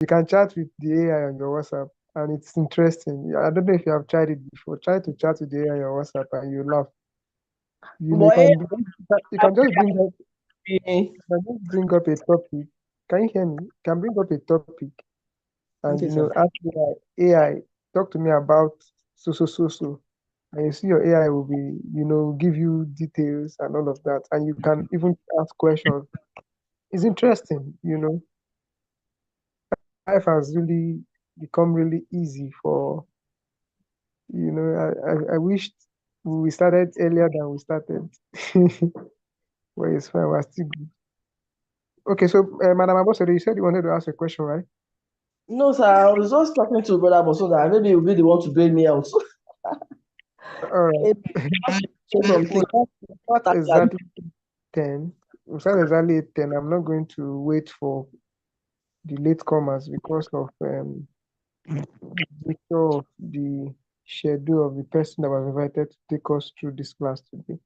You can chat with the AI on your WhatsApp, and it's interesting. I don't know if you have tried it before. Try to chat with the AI on your WhatsApp, and you laugh. You But can you can just bring up AI, you can just bring up a topic. Can you hear me? You can bring up a topic, and okay, sir. ask AI, talk to me about so. And you see your AI will be, give you details and all of that. And you can even ask questions. It's interesting. Life has really become really easy I wished we started earlier than we started. Well, it's fine. We're still good. Okay, so Madam Abosede, you said you wanted to ask a question, right? No, sir, I was just talking to Brother Boso that maybe he'll be the one to bail me out. All right. Maybe say So something. we'll start exactly 10. We'll start exactly at 10. I'm not going to wait for the latecomers because of the nature of the schedule of the person that was invited to take us through this class today.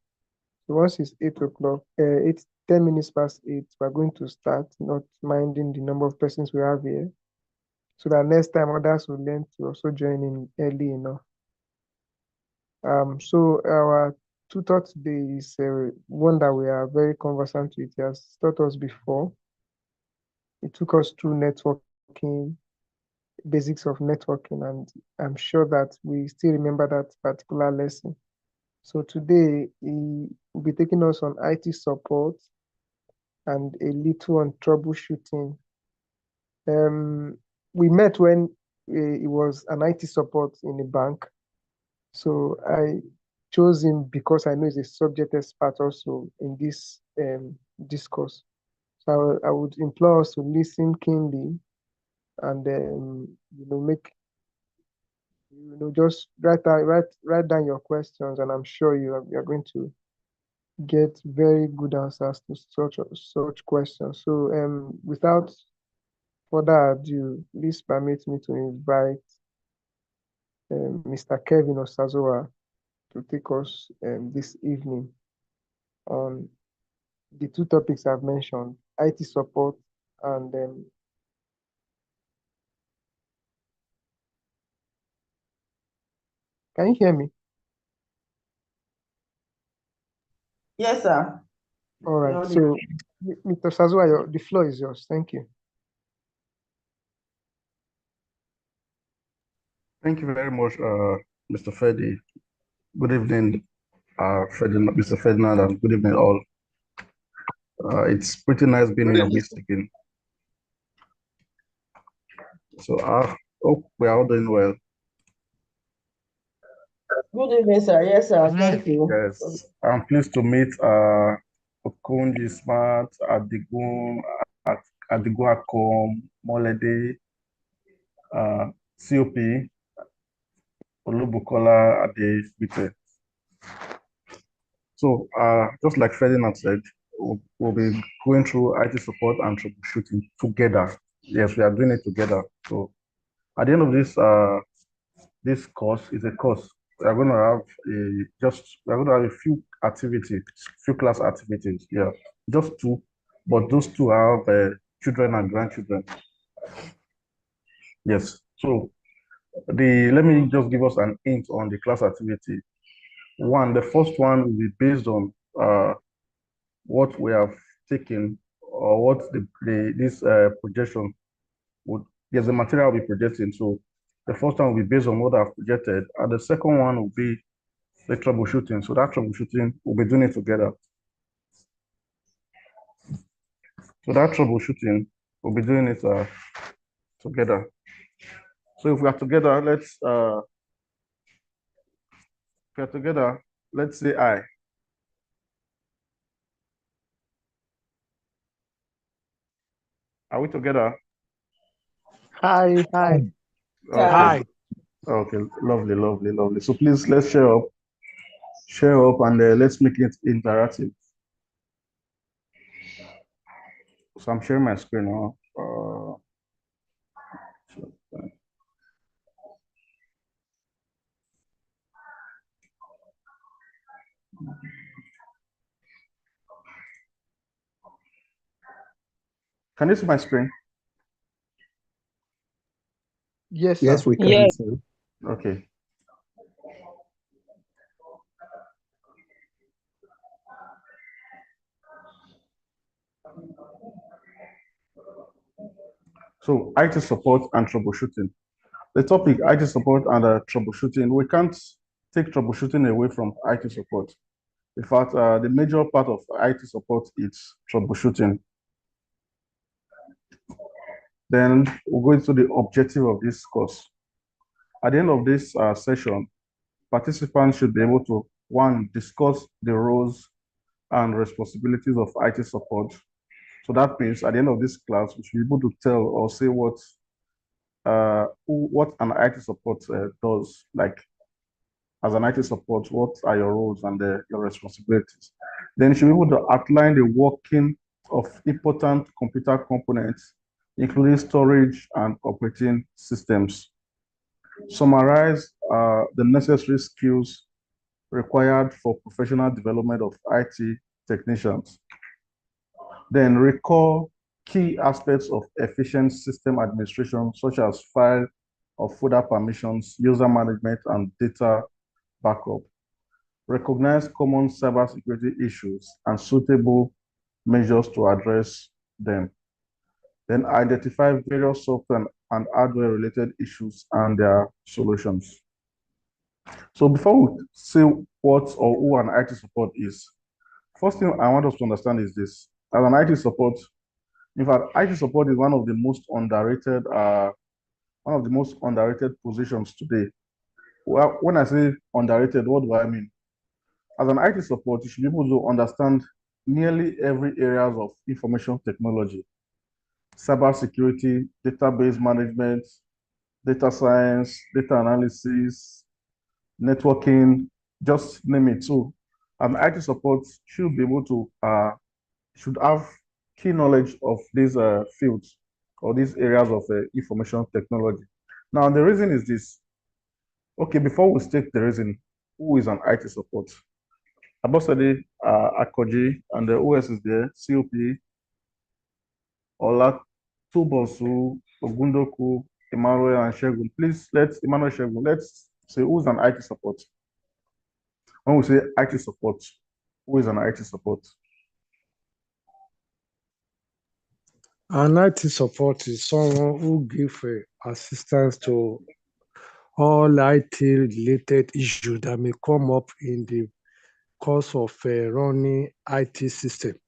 So once it's 8 o'clock, 10 minutes past 8, we're going to start, not minding the number of persons we have here, so that next time others will learn to also join in early enough. So our tutor today is one that we are very conversant with. He has taught us before. He took us through networking, basics of networking, and I'm sure that we still remember that particular lesson. So today he will be taking us on IT support and a little on troubleshooting. We met when it was an IT support in a bank. So I chose him because I know he's a subject expert also in this discourse. So I would implore us to listen keenly and just write down your questions, and I'm sure you're going to get very good answers to such questions. So without further ado, please permit me to invite Mr. Kevin Osazoa to take us this evening on the two topics I've mentioned, IT support and can you hear me? Yes, sir. All right. No, So, Mr. Osazoa, the floor is yours. Thank you. Thank you very much, Mr. Fedi. Good evening, Mr. Ferdinand, and good evening all. It's pretty nice being in your midst again. So I hope we are all doing well. Good evening, sir. Yes, sir. Thank you. Yes, I'm pleased to meet Okunji Smart, Adigun Akom, Molede, COP, Olubukola Adebite. So just like Ferdinand said, we'll be going through IT support and troubleshooting together. Yes, we are doing it together. So at the end of this course is a course. We're going to have we're going to have a few activities, few class activities. Yeah, just two, but those two have children and grandchildren. Yes. So let me just give us an hint on the class activity. The first one will be based on what we have taken or what this projection would. There's a material we'll be projecting. So the first one will be based on what I've projected, and the second one will be the troubleshooting. So that troubleshooting, we'll be doing it together. So that troubleshooting, we'll be doing it together. So if we are together, let's say I. Are we together? Hi. Okay. Okay. Lovely, lovely, lovely. So please let's share up, and let's make it interactive. So I'm sharing my screen now. Can you see my screen? Yes, Yes, sir. we Yes. can, sir. Okay. So IT support and troubleshooting. The topic IT support and troubleshooting, we can't take troubleshooting away from IT support. In fact, the major part of IT support is troubleshooting. Then we'll go into the objective of this course. At the end of this session, participants should be able to, one, discuss the roles and responsibilities of IT support. So that means at the end of this class, we should be able to tell or say what an IT support does. Like as an IT support, what are your roles and your responsibilities? Then you should be able to outline the working of important computer components, including storage and operating systems. Summarize the necessary skills required for professional development of IT technicians. Then recall key aspects of efficient system administration, such as file or folder permissions, user management, and data backup. Recognize common cybersecurity issues and suitable measures to address them. Then identify various software and hardware related issues and their solutions. So before we say what or who an IT support is, first thing I want us to understand is this. As an IT support, in fact, IT support is one of the most underrated positions today. Well, when I say underrated, what do I mean? As an IT support, you should be able to understand nearly every areas of information technology, cybersecurity, database management, data science, data analysis, networking, just name it. So an IT support should be able to should have key knowledge of these fields or these areas of information technology. Now the reason is this. Okay, before we state the reason, who is an IT support? Abosade Akoji and the OS is there, COP, Olatubosu, Ogundoku, Emmanuel and Shegun. Please Emmanuel Shegun, let's say who's an IT support. When we say IT support, who is an IT support? An IT support is someone who gives assistance to all IT related issues that may come up in the course of running IT system.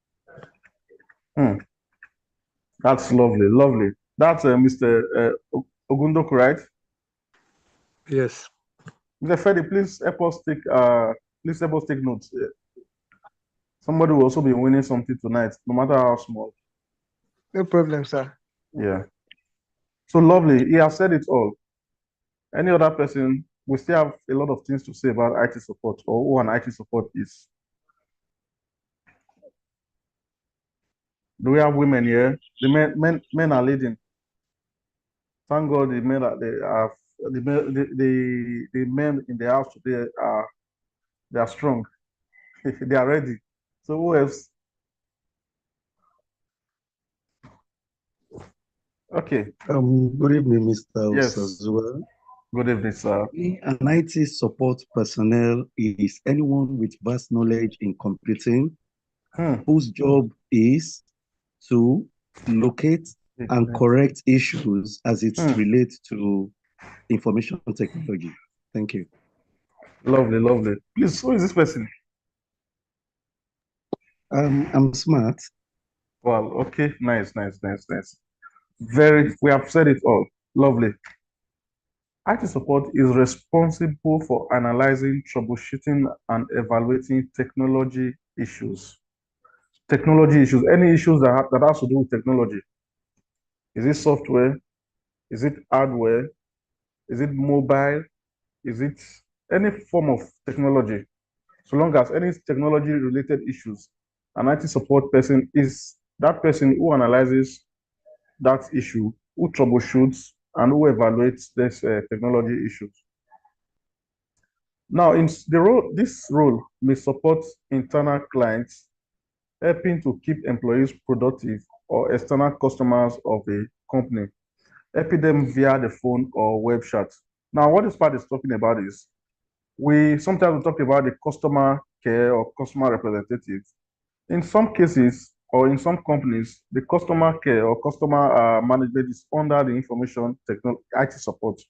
That's lovely, lovely. That's Mr. Ogundoku, right? Yes. Mr. Freddy, please help us take notes. Somebody will also be winning something tonight, no matter how small. No problem, sir. Yeah. So lovely. He has said it all. Any other person, we still have a lot of things to say about IT support or who an IT support is. Do we have women here? The men are leading. Thank God the men are the men in the house today they are strong. They are ready. So who else? Okay. Good evening, Mr. Yes. Osazuwa. Good evening, sir. An IT support personnel is anyone with vast knowledge in computing, whose job is to locate and correct issues as it relates to information technology. Thank you. Lovely, lovely. Please, who is this person? I'm smart. Well, okay, nice. We have said it all. Lovely. IT support is responsible for analyzing, troubleshooting, and evaluating technology issues. Any issues that has to do with technology. Is it software? Is it hardware? Is it mobile? Is it any form of technology? So long as any technology related issues, an IT support person is that person who analyzes that issue, who troubleshoots, and who evaluates these technology issues. Now, this role may support internal clients, helping to keep employees productive or external customers of a company. helping them via the phone or web chat. Now, what this part is talking about is we sometimes talk about the customer care or customer representative. In some cases or in some companies, the customer care or customer management is under the information technology IT support.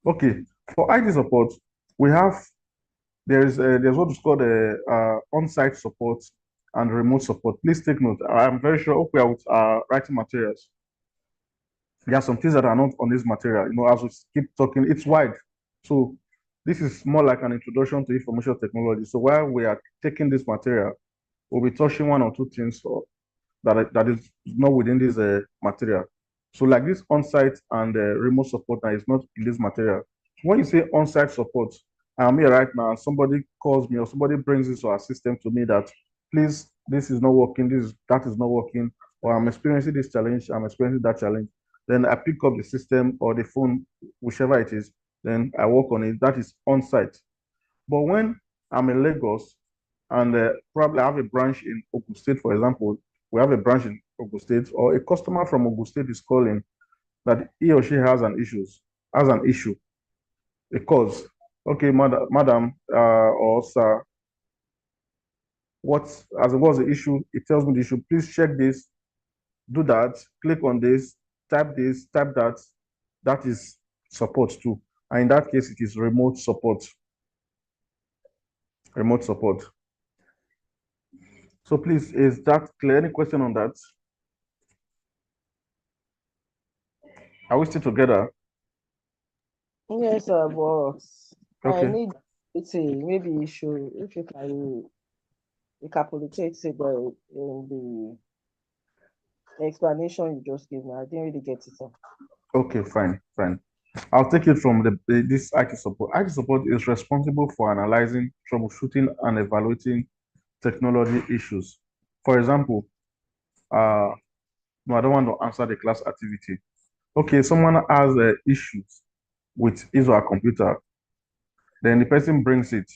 Okay, for IT support, we have there's what is called on-site support and remote support. Please take note. I'm very sure we are with writing materials. There are some things that are not on this material. You know, as we keep talking, it's wide. So this is more like an introduction to information technology. So while we are taking this material, we'll be touching one or two things that is not within this material. So like this on-site and remote support now is not in this material. When you say on-site support, I'm here right now, somebody calls me or somebody brings this to our system to me that, please, this is not working, that is not working, or I'm experiencing this challenge, I'm experiencing that challenge. Then I pick up the system or the phone, whichever it is, then I work on it. That is on-site. But when I'm in Lagos and probably I have a branch in Ogun State, for example, we have a branch in Ogun State, or a customer from Ogun State is calling that he or she has an issue because, okay, madam or sir, what's the issue? It tells me the issue. Please check this, do that, click on this, type that. That is support too. And in that case, it is remote support. Remote support. So please, is that clear? Any question on that? Are we still together? Yes, boss. I Okay. need to see, maybe you should, if you can recapitulate it in the explanation you just gave me. I didn't really get it. Okay, fine. I'll take it from this IT support. IT support is responsible for analyzing, troubleshooting, and evaluating technology issues. For example, no, I don't want to answer the class activity. Okay, someone has issues with his or her computer. Then the person brings it.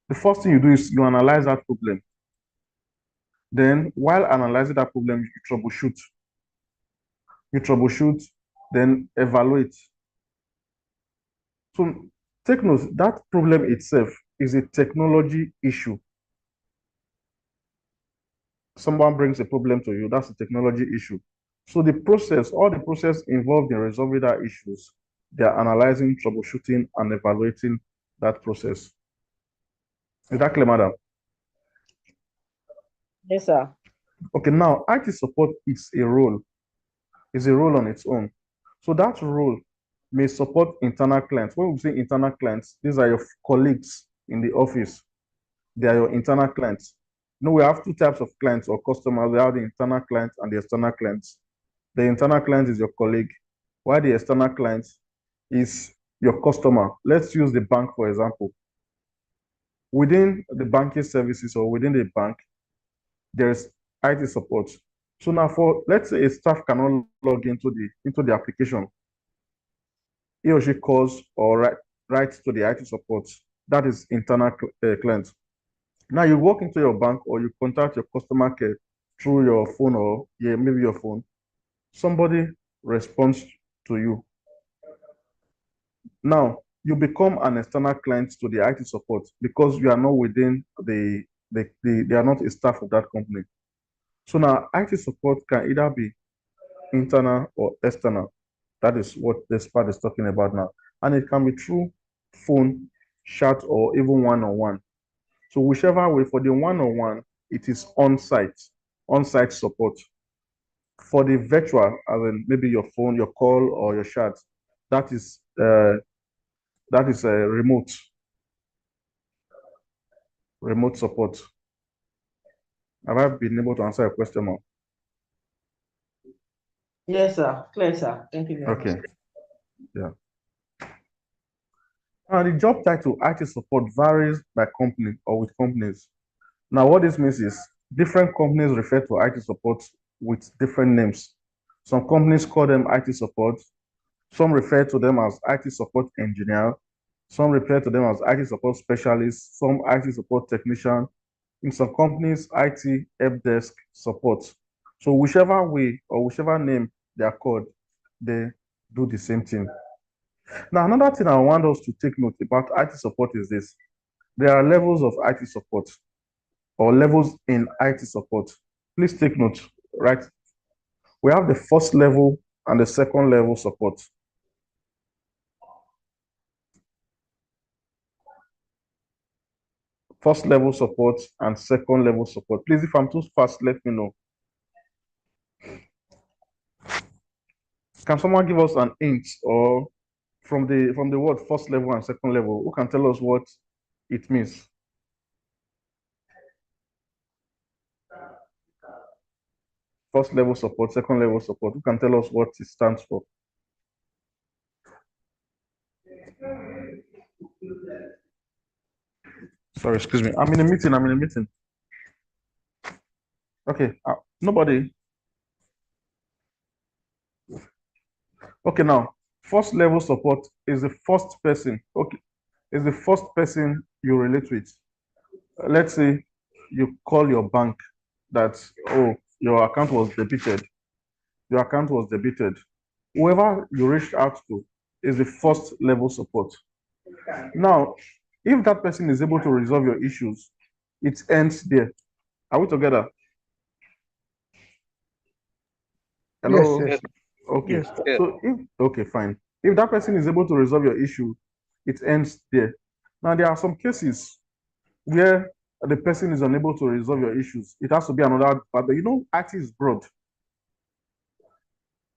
The first thing you do is you analyze that problem. Then, while analyzing that problem, you troubleshoot. Then evaluate. So take note, that problem itself is a technology issue. Someone brings a problem to you, that's a technology issue. So all the process involved in resolving that issues, they are analyzing, troubleshooting, and evaluating that process. Is that clear, madam? Yes, sir. Okay, now IT support is a role on its own. So that role may support internal clients. When we say internal clients, these are your colleagues in the office. They are your internal clients. You know, we have two types of clients or customers. We have the internal clients and the external clients. The internal client is your colleague, while the external client is your customer. Let's use the bank, for example. Within the banking services or within the bank, there's IT support. So now let's say a staff cannot log into the application, he or she calls or writes to the IT support. That is internal client. Now you walk into your bank or you contact your customer care through your phone or maybe your phone. Somebody responds to you. Now you become an external client to the IT support because you are not within they are not a staff of that company. So now IT support can either be internal or external. That is what this part is talking about now. And it can be through phone, chat, or even one-on-one. So whichever way, for the one-on-one, it is on-site support. For the virtual, as in maybe your phone, your call, or your chat, that is remote support. Have I been able to answer your question now? Yes, sir. Clear, sir. Thank you very Okay. much. Yeah. And the job title IT support varies by company or with companies. Now, what this means is different companies refer to IT support with different names. Some companies call them IT support. Some refer to them as IT support engineer. Some refer to them as IT support specialist. Some IT support technician. In some companies, IT help desk support. So whichever way or whichever name they are called, they do the same thing. Now, another thing I want us to take note about IT support is this. There are levels of IT support or levels in IT support. Please take note, right? We have the first level and the second level support. First level support and second level support. Please, if I'm too fast, let me know. Can someone give us an hint or from the word first level and second level, who can tell us what it means? First level support, second level support. Who can tell us what it stands for? Sorry, excuse me. I'm in a meeting. Okay, nobody. Okay, now, first level support is the first person. Okay, is the first person you relate with. Let's say you call your bank that, oh, your account was debited. Your account was debited. Whoever you reached out to is the first level support. Now, if that person is able to resolve your issues, it ends there. Are we together? Hello? Yes. Okay. Yes. So okay, fine. If that person is able to resolve your issue, it ends there. Now, there are some cases where the person is unable to resolve your issues. It has to be another, but IT is broad.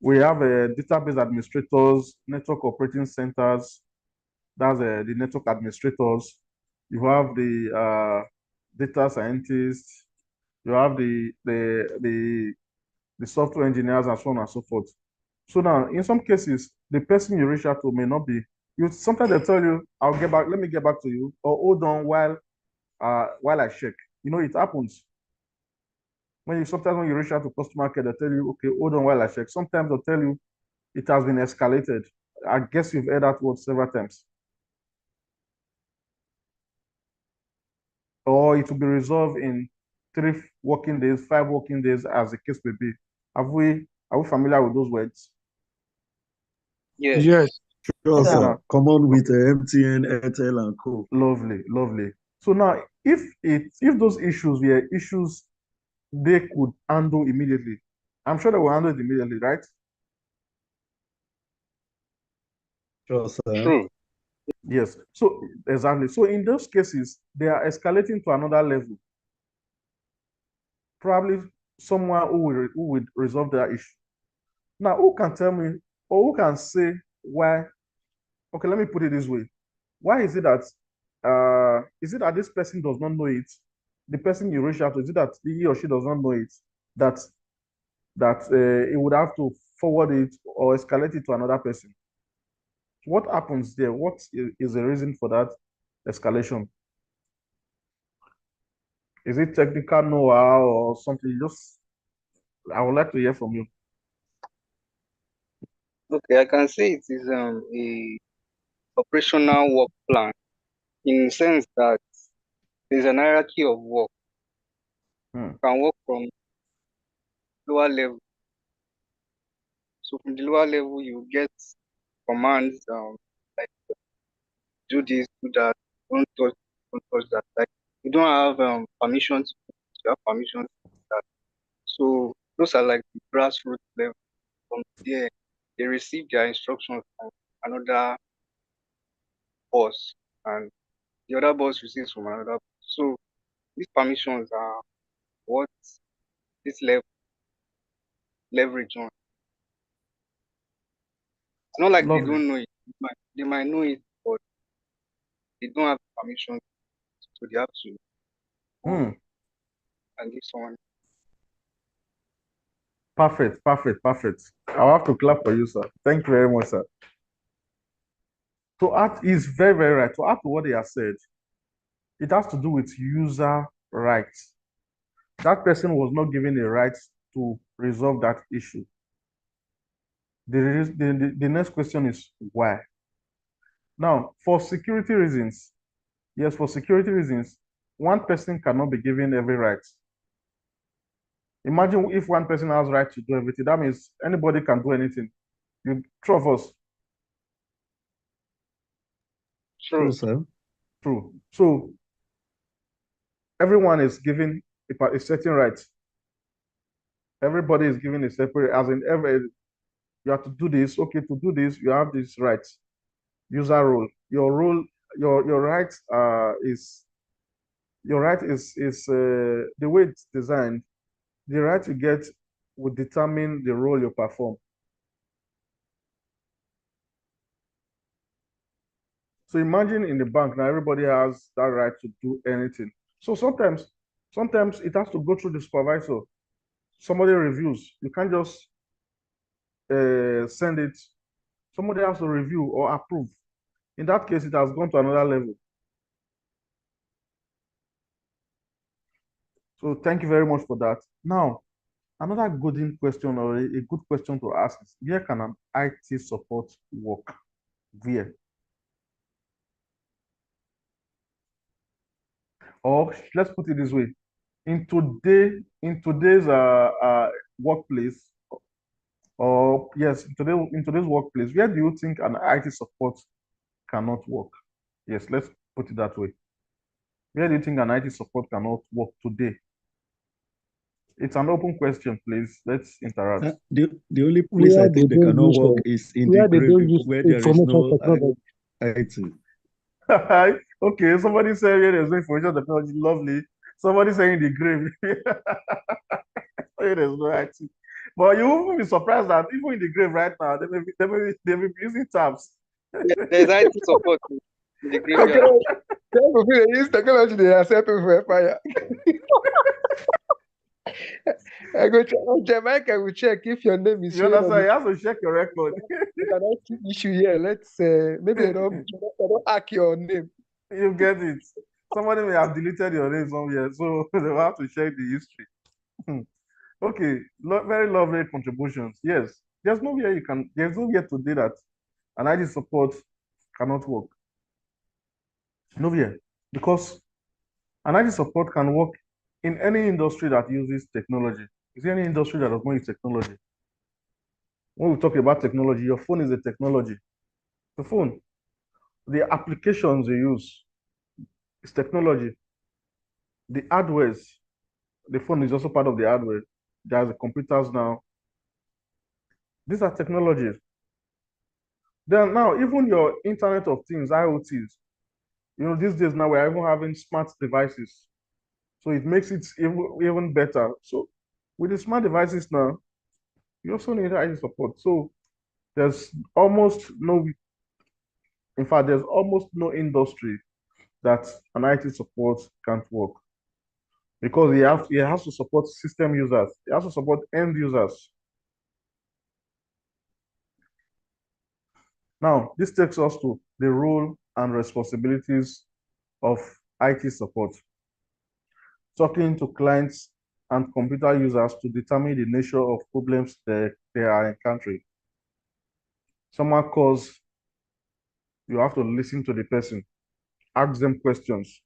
We have database administrators, network operating centers. That's the network administrators. You have the data scientists. You have the software engineers and so on and so forth. So now, in some cases, the person you reach out to may not be. Sometimes they tell you, "I'll get back. Let me get back to you," or "Hold on while I check." It happens. Sometimes when you reach out to customer care, they tell you, "Okay, hold on while I check." Sometimes they'll tell you it has been escalated. I guess you've heard that word several times. Or it will be resolved in 3 working days, 5 working days, as the case may be. Are we familiar with those words? Yes. Sure, Yeah. sir. Common with MTN, Airtel, and Co. Lovely. So now, if those issues were issues they could handle immediately, I'm sure they will handle it immediately, right? Sure, sir. True. Yes. So exactly. So in those cases, they are escalating to another level. Probably someone who will resolve their issue. Now, who can tell me or who can say why? Okay, let me put it this way. Why is it that this person does not know it? The person you reach out to, is it that he or she does not know it? That it would have to forward it or escalate it to another person. What happens there? What is the reason for that escalation? Is it technical know-how or something? I would like to hear from you. Okay, I can say it is a operational work plan in the sense that there's an hierarchy of work. You can work from lower level. So from the lower level, you get commands like do this, do that, don't touch that. Like you don't have permission to you have permission to do that. So those are like the grassroots level. From there, they receive their instructions from another boss, and the other boss receives from another. So these permissions are what this leverage on. It's not like they Lovely. don't know it. They might know it, but they don't have permission, so they have to go and give someone. Perfect. I'll have to clap for you, sir. Thank you very much, sir. To add is very, very right. To add to what they have said, it has to do with user rights. That person was not given a right to resolve that issue. The next question is why? Now, for security reasons, yes, for security reasons, one person cannot be given every right. Imagine if one person has right to do everything. That means anybody can do anything. True of us. True, sir. True. So everyone is given a certain right. Everybody is given a separate, as in every, you have to do this. Okay, to do this, you have this right. User role. Your role, your right is the way it's designed. The right you get will determine the role you perform. So imagine in the bank now, everybody has that right to do anything. So sometimes it has to go through the supervisor. Somebody reviews. You can't just send it. Somebody has to review or approve. In that case, it has gone to another level. So thank you very much for that. Now, another good question or a good question to ask is, where can an IT support work? Where? Or let's put it this way. In today's workplace, or yes, in today's workplace, where do you think an IT support cannot work? Yes, let's put it that way. Where do you think an IT support cannot work today? It's an open question, please. Let's interact. The only place I think they cannot work is in the grave where there is no IT. Okay, somebody said where there's no information technology, lovely. Somebody saying the grave. Where there's no IT. But you won't be surprised that even in the grave right now, they may be using tabs. There's IT support in the graveyard. They use technology, they are settled for fire. I go check. Jamaica will check if your name is. You understand? You have to check your record. There's an IT issue here. Let's maybe they don't hack your name. You get it. Somebody may have deleted your name somewhere, so they will have to check the history. Okay, very lovely contributions. Yes, there's no way today that an IT support cannot work. Nowhere, because an IT support can work in any industry that uses technology. Is there any industry that does not use technology? When we talk about technology, your phone is a technology. The phone, the applications you use is technology. The hardwares, the phone is also part of the hardware. There's the computers now. These are technologies. Then now, even your Internet of Things, IoTs, these days now we're even having smart devices. So it makes it even better. So with the smart devices now, you also need IT support. So there's almost no industry that an IT support can't work, because it has to support system users, it has to support end users. Now, this takes us to the role and responsibilities of IT support. Talking to clients and computer users to determine the nature of problems they are encountering. Someone calls, you have to listen to the person, ask them questions.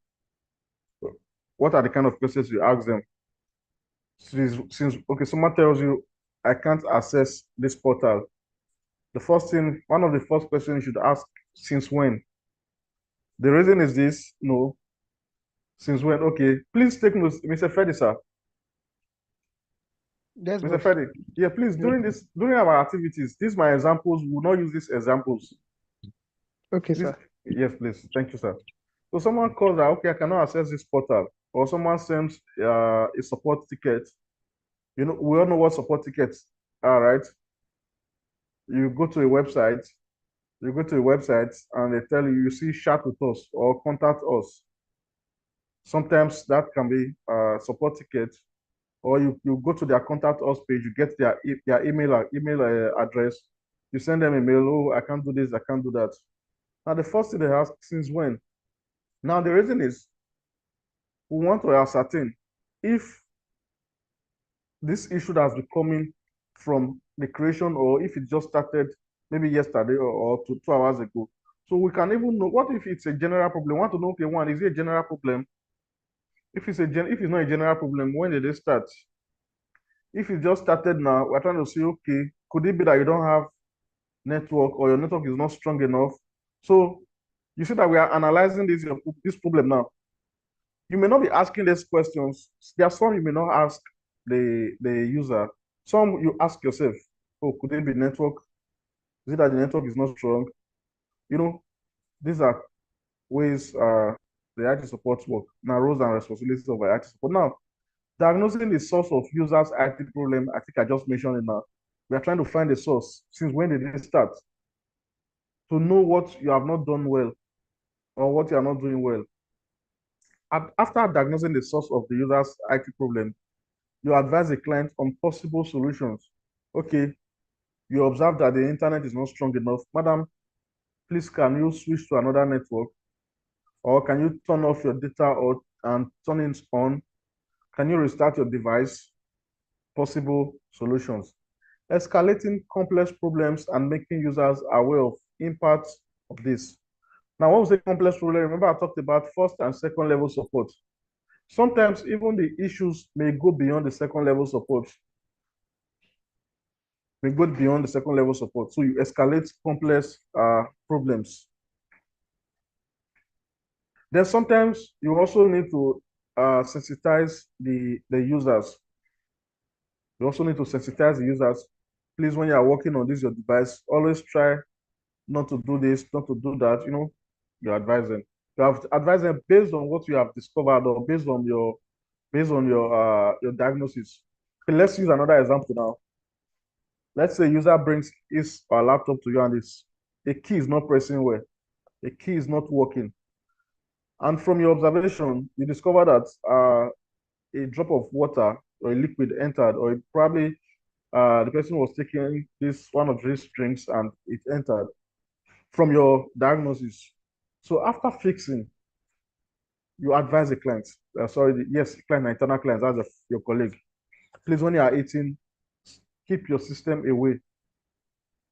What are the kind of questions you ask them? Okay, someone tells you, I can't access this portal. One of the first questions you should ask, since when? The reason is this, no. Since when? Okay, please take notes, Mr. Freddy, sir. Yes, Mr. Freddy, yeah, please, during our activities, these my examples, we will not use these examples. Okay, sir. Yes, please. Thank you, sir. So someone calls that, okay, I cannot access this portal, or someone sends a support ticket. We all know what support tickets are, right? You go to a website, and they tell you see chat with us or contact us. Sometimes that can be a support ticket, or you go to their contact us page, you get their email address, you send them a mail, oh, I can't do this, I can't do that. Now, the first thing they ask, since when? Now, the reason is we want to ascertain if this issue has been coming from the creation, or if it just started maybe yesterday or 2 hours ago. So we can even know, what if it's a general problem? We want to know, okay, one, is it a general problem? If it's not a general problem, when did it start? If it just started now, we're trying to see, okay, could it be that you don't have network, or your network is not strong enough. So you see that we are analyzing this problem now. You may not be asking these questions. There are some you may not ask the user. Some you ask yourself, oh, could it be network? Is it that the network is not strong? You know, these are ways the IT support work. Now, roles and responsibilities of IT support. Now, diagnosing the source of users' IT problem, I think I just mentioned it now. We are trying to find the source. Since when did it start? To know what you have not done well or what you are not doing well. After diagnosing the source of the user's IT problem, you advise the client on possible solutions. Okay, you observe that the internet is not strong enough. Madam, please can you switch to another network? Or can you turn off your data and turn it on? Can you restart your device? Possible solutions. Escalating complex problems and making users aware of impacts of this. Now, what was the complex problem? Remember, I talked about first and second level support. Sometimes even the issues may go beyond the second level support. So you escalate complex problems. Then sometimes you also need to sensitize the users. You also need to sensitize the users. Please, when you are working on your device, always try not to do this, not to do that. You advise them. You have to advise them based on what you have discovered or based on your diagnosis. Okay, let's use another example now. Let's say user brings his or laptop to you and a key is not pressing well. A key is not working. And from your observation, you discover that a drop of water or a liquid entered, or probably the person was taking one of these drinks and it entered from your diagnosis. So after fixing, you advise the client, client, internal client, that's your colleague. Please, when you are eating, keep your system away.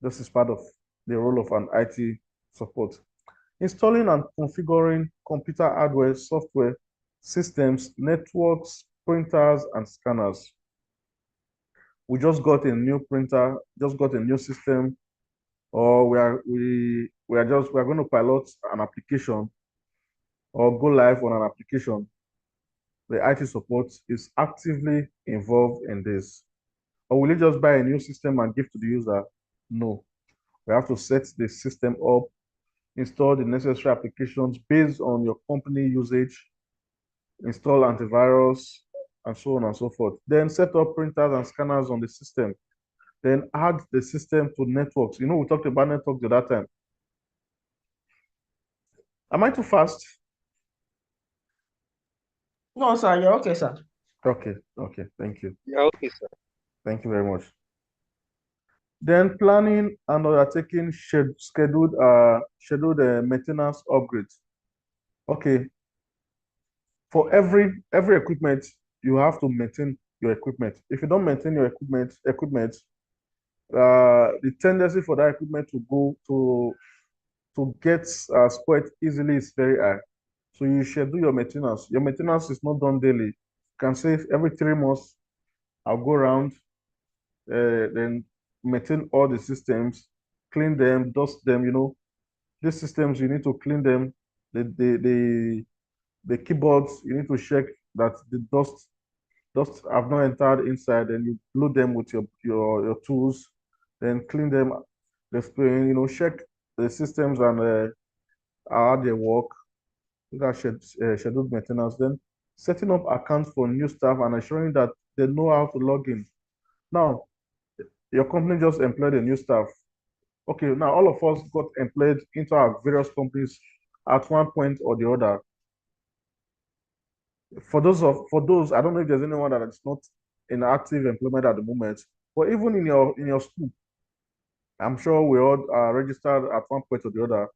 This is part of the role of an IT support. Installing and configuring computer hardware, software, systems, networks, printers, and scanners. We just got a new printer, just got a new system, or we are going to pilot an application or go live on an application. The IT support is actively involved in this. Or will you just buy a new system and give to the user? No. We have to set the system up, install the necessary applications based on your company usage, install antivirus, and so on and so forth. Then set up printers and scanners on the system. Then add the system to networks. We talked about networks at that time. Am I too fast? No, sir, you're okay, sir. Okay, thank you. Yeah, okay, sir. Thank you very much. Then planning and undertaking scheduled maintenance upgrades. Okay. For every equipment, you have to maintain your equipment. If you don't maintain your equipment, the tendency for that equipment to get spoiled easily is very high. So you schedule your maintenance. Your maintenance is not done daily. You can say every 3 months, I'll go around, then maintain all the systems, clean them, dust them. These systems, you need to clean them. The keyboards, you need to check that the dust have not entered inside, and you glue them with your tools, then clean them, check the systems and how they work. That scheduled maintenance. Then setting up accounts for new staff and ensuring that they know how to log in. Now, your company just employed a new staff. Okay, now all of us got employed into our various companies at one point or the other. For those, I don't know if there's anyone that is not in active employment at the moment, but even in your school, I'm sure we all are registered at one point or the other.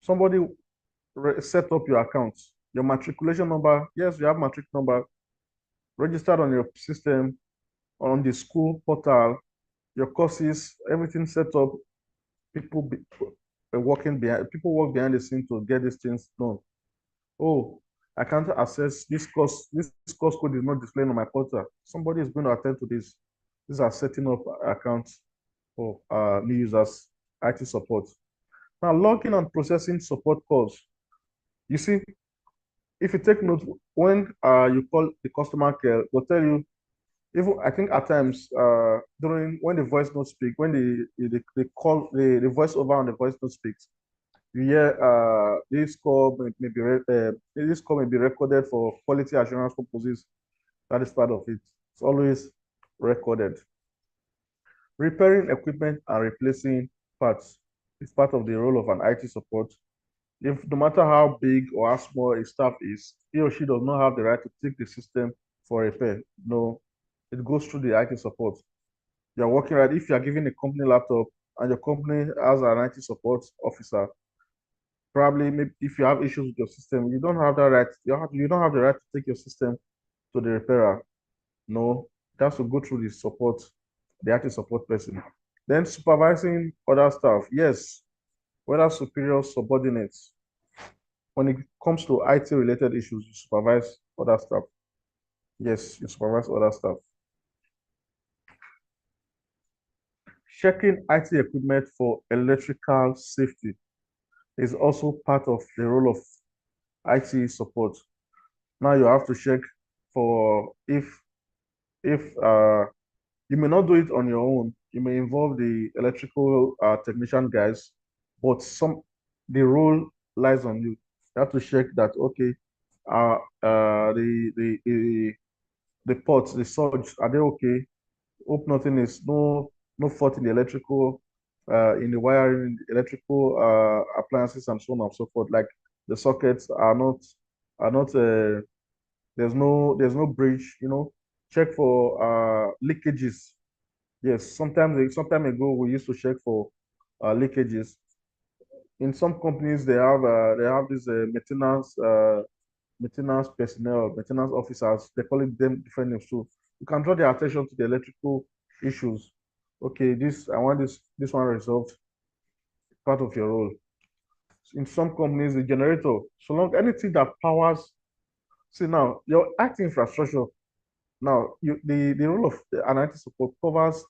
Somebody set up your account, your matriculation number. Yes, you have matric number registered on your system, on the school portal, your courses, everything set up. People work behind the scene to get these things done. Oh, I can't access this course. This course code is not displaying on my portal. Somebody is going to attend to this. These are setting up accounts for new users' IT support. Now, logging and processing support calls. You see, if you take note, when you call the customer care, they'll tell you, even I think at times during when the voice note speak, when they call the voice over on the voice note speaks, you hear this call this call may be recorded for quality assurance purposes. That is part of it. It's always recorded. Repairing equipment and replacing parts is part of the role of an IT support. If no matter how big or how small a staff is, he or she does not have the right to take the system for repair. No, it goes through the IT support. You're working right. If you're giving a company laptop and your company has an IT support officer, probably maybe if you have issues with your system, you don't have that right. You don't have the right to take your system to the repairer. No, it has to go through the IT support person. Then supervising other staff. Yes, whether superiors, subordinates. When it comes to IT related issues, you supervise other staff. Yes, you supervise other staff. Checking IT equipment for electrical safety is also part of the role of IT support. Now you have to check for if you may not do it on your own. You may involve the electrical technician guys, but the role lies on you. You have to check that okay, the ports, the surge, are they okay? Hope nothing is no fault in the electrical, in the wiring, electrical appliances, and so on and so forth. Like the sockets are not there's no breach. Check for leakages. Yes, some time ago we used to check for leakages. In some companies they have this maintenance personnel, maintenance officers. They call it them different names too. You can draw their attention to the electrical issues. Okay, I want this one resolved. Part of your role. In some companies, the generator, so long anything that powers. See now, your IT infrastructure. Now, the role of an IT support covers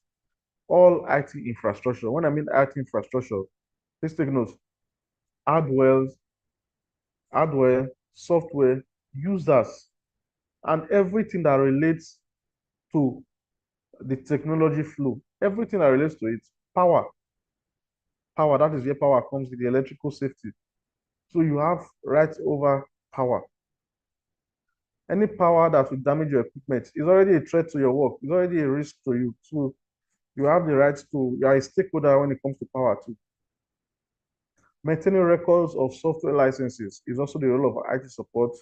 all IT infrastructure. When I mean IT infrastructure, please take note. Hardware, hardware, software, users, and everything that relates to the technology flow, everything that relates to it, power, that is where power comes with the electrical safety. So you have rights over power. Any power that will damage your equipment is already a threat to your work, it's already a risk to you. So you have the rights you are a stakeholder when it comes to power too. Maintaining records of software licenses is also the role of IT support,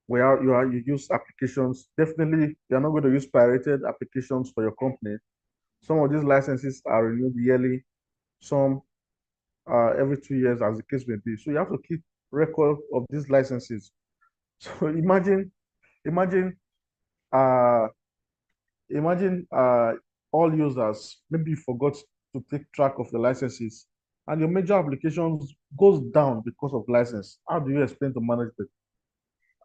where you use applications. Definitely, you're not going to use pirated applications for your company. Some of these licenses are renewed yearly, some every 2 years, as the case may be. So you have to keep record of these licenses. So imagine, uh, all users maybe you forgot to take track of the licenses, and your major applications goes down because of license. How do you explain to management?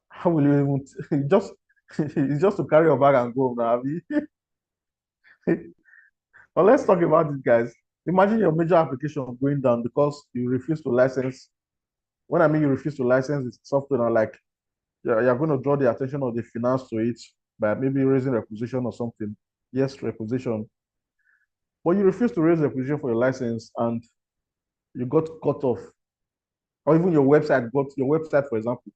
How will you even just it's just to carry your bag and go now? But let's talk about it, guys. Imagine your major application going down because you refuse to license. When I mean you refuse to license the software, like you're going to draw the attention of the finance to it by maybe raising requisition or something. Yes, requisition. But you refuse to raise requisition for your license and you got cut off. Or even your website, for example.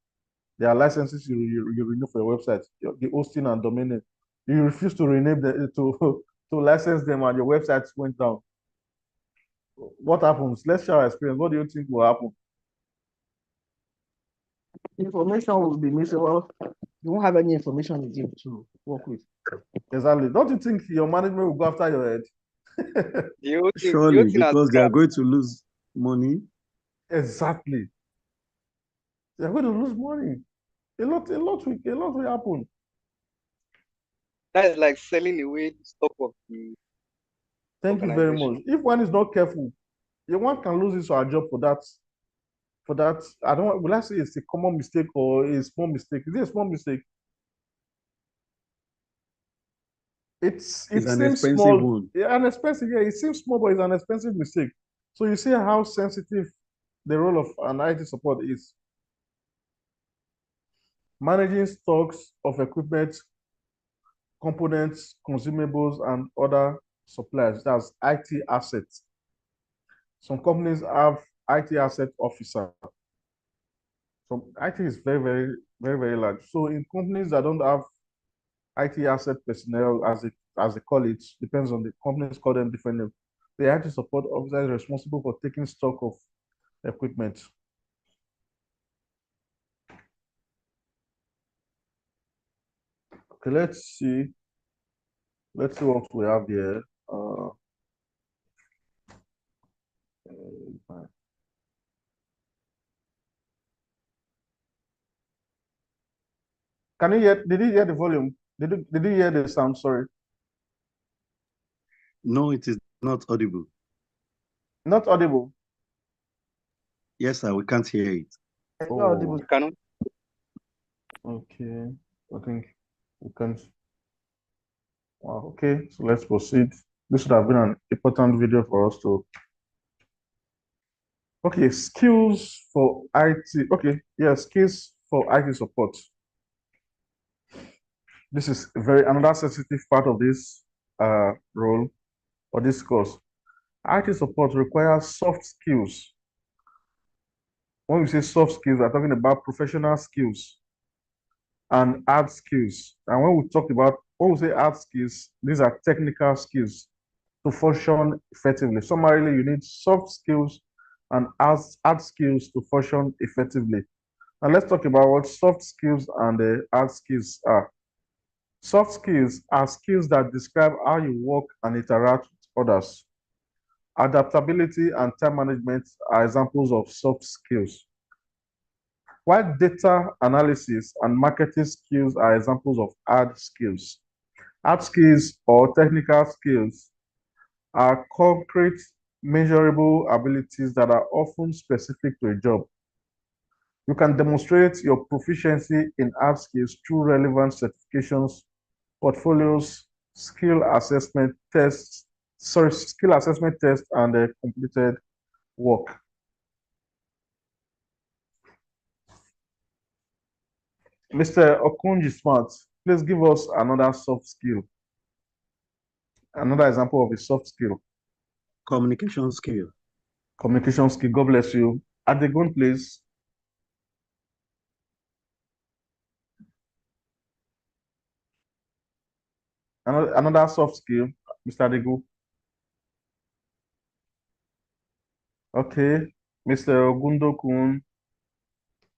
There are licenses you renew for your website, the hosting and domain name. You refuse to rename to license them and your website went down. What happens? Let's share our experience. What do you think will happen? Information will be missing. Well, you won't have any information with you to work with. Exactly. Don't you think your management will go after your head? Surely, because they are going to lose money. Exactly. They're going to lose money. A lot will happen. That is like selling away the stock of the Thank you very much. If one is not careful, one can lose his or her job for that. I don't want, will I say it's a common mistake or a small mistake? Is it a small mistake? it It's an seems expensive small, one. yeah, an expensive, yeah, it seems small, but it's an expensive mistake. So you see how sensitive the role of an IT support is. Managing stocks of equipment, components, consumables, and other supplies. That's IT assets. Some companies have IT asset officer. So IT is very large. So in companies that don't have IT asset personnel, as they call it, depends on the companies, call them different names. The IT support officer is responsible for taking stock of equipment. Okay, let's see. Let's see what we have here. Can you hear? Did you hear the volume? Did you hear the sound? Sorry. No, it is not audible. Not audible. Yes, sir, we can't hear it. It's not audible. You cannot. Okay. I think we can't. Wow. Okay. So let's proceed. This should have been an important video for us to. Okay. Skills for IT. Okay. Yeah. Skills for IT support. This is another sensitive part of this role or this course. IT support requires soft skills. When we say soft skills, we're talking about professional skills and hard skills. And when we say hard skills, these are technical skills to function effectively. Summarily, you need soft skills and hard skills to function effectively. Now let's talk about what soft skills and hard skills are. Soft skills are skills that describe how you work and interact with others. Adaptability and time management are examples of soft skills, while data analysis and marketing skills are examples of hard skills. Hard skills or technical skills are concrete, measurable abilities that are often specific to a job. You can demonstrate your proficiency in hard skills through relevant certifications, portfolios, skill assessment tests, and completed work. Mr. Okunji Smart, please give us another soft skill, another example of a soft skill. Communication skill. Communication skill, God bless you. Adegun, please. Another soft skill, Mr. Adegu. Okay, Mr. Ogundokun,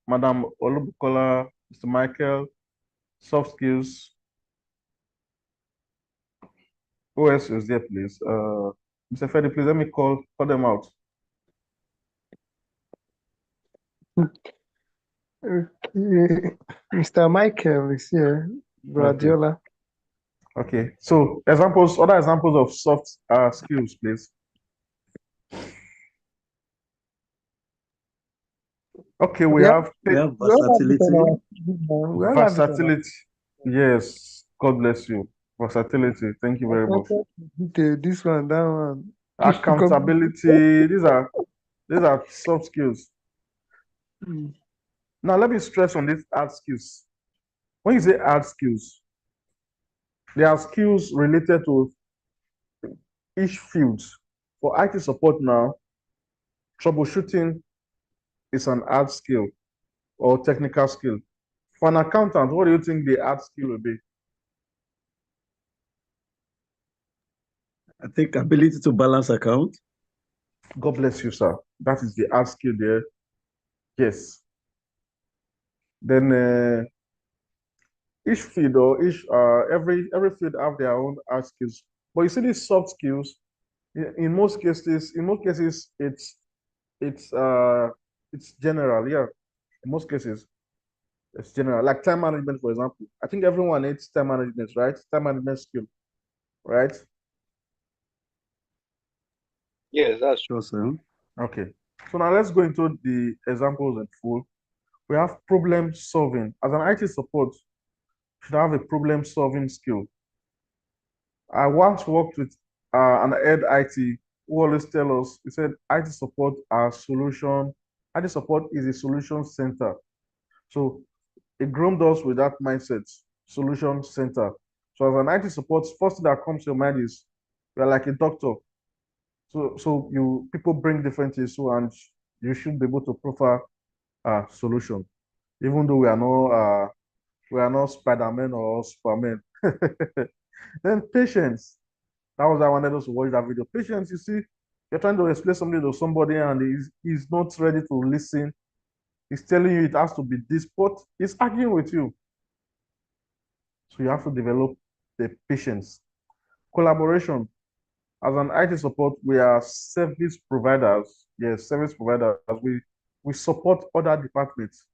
Madam Olubukola, Mr. Michael, soft skills. Who else is there, please? Mr. Freddy, please let me call them out. Okay. Mr. Michael is here. Guardiola. Okay, so other examples of soft skills, please. Okay, we have versatility. Versatility. Yes, God bless you. Versatility. Thank you very much. This one, that one. Accountability. These are soft skills. Now let me stress on these hard skills. When you say hard skills, there are skills related to each field. For IT support now, troubleshooting is an hard skill or technical skill. For an accountant, what do you think the hard skill will be? I think ability to balance account. God bless you, sir. That is the hard skill there. Yes. Then each field or every field have their own hard skills. But you see these soft skills, in most cases, it's general, yeah. In most cases, it's general. Like time management, for example. I think everyone needs time management, right? Time management skill, right? Yes, that's true, sir. Okay. So now let's go into the examples in full. We have problem solving. As an IT support, you should have a problem solving skill. I once worked with an head IT who always tell us, he said, IT support are solution. IT support is a solution center. So it groomed us with that mindset, solution center. So as an IT support, first thing that comes to your mind is you're like a doctor. So you people bring different things, so and you should be able to profile a solution, even though we are not Spider-Man or Superman. Then patience. That was why I wanted us to watch that video. Patience, you see, you're trying to explain something to somebody and he's not ready to listen. He's telling you it has to be this, but he's arguing with you. So you have to develop the patience. Collaboration. As an IT support, we are service providers. Yes, service providers. We support other departments.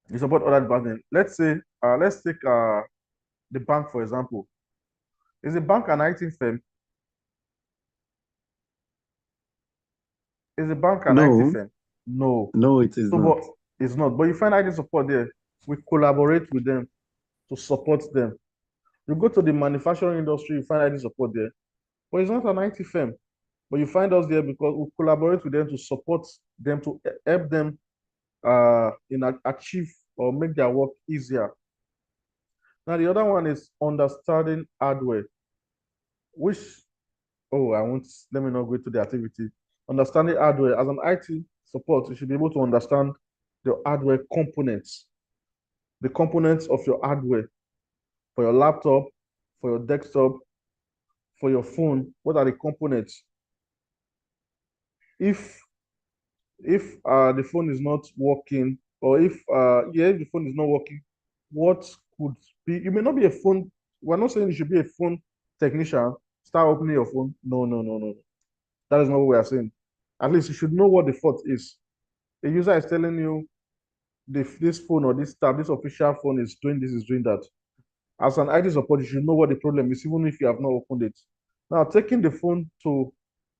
We support other departments. Let's take the bank, for example. Is the bank an IT firm? Is the bank an IT No, firm? No. no, it is So, not. but it's not. But you find IT support there. We collaborate with them to support them. You go to the manufacturing industry, you find IT support there. But it's not an IT firm. But you find us there because we collaborate with them to support them, to help them achieve or make their work easier. Now, the other one is understanding hardware, which, oh, I won't, let me not go to the activity. Understanding hardware. As an IT support, you should be able to understand the hardware components, the components of your hardware for your laptop, for your desktop, for your phone. What are the components? If the phone is not working, or if the phone is not working, what could be? You may not be a phone. We're not saying you should be a phone technician. Start opening your phone. No, no, no, no. That is not what we are saying. At least you should know what the fault is. The user is telling you this phone or this tab, this official phone is doing this, is doing that. As an IT support, you should know what the problem is, even if you have not opened it. Now, taking the phone to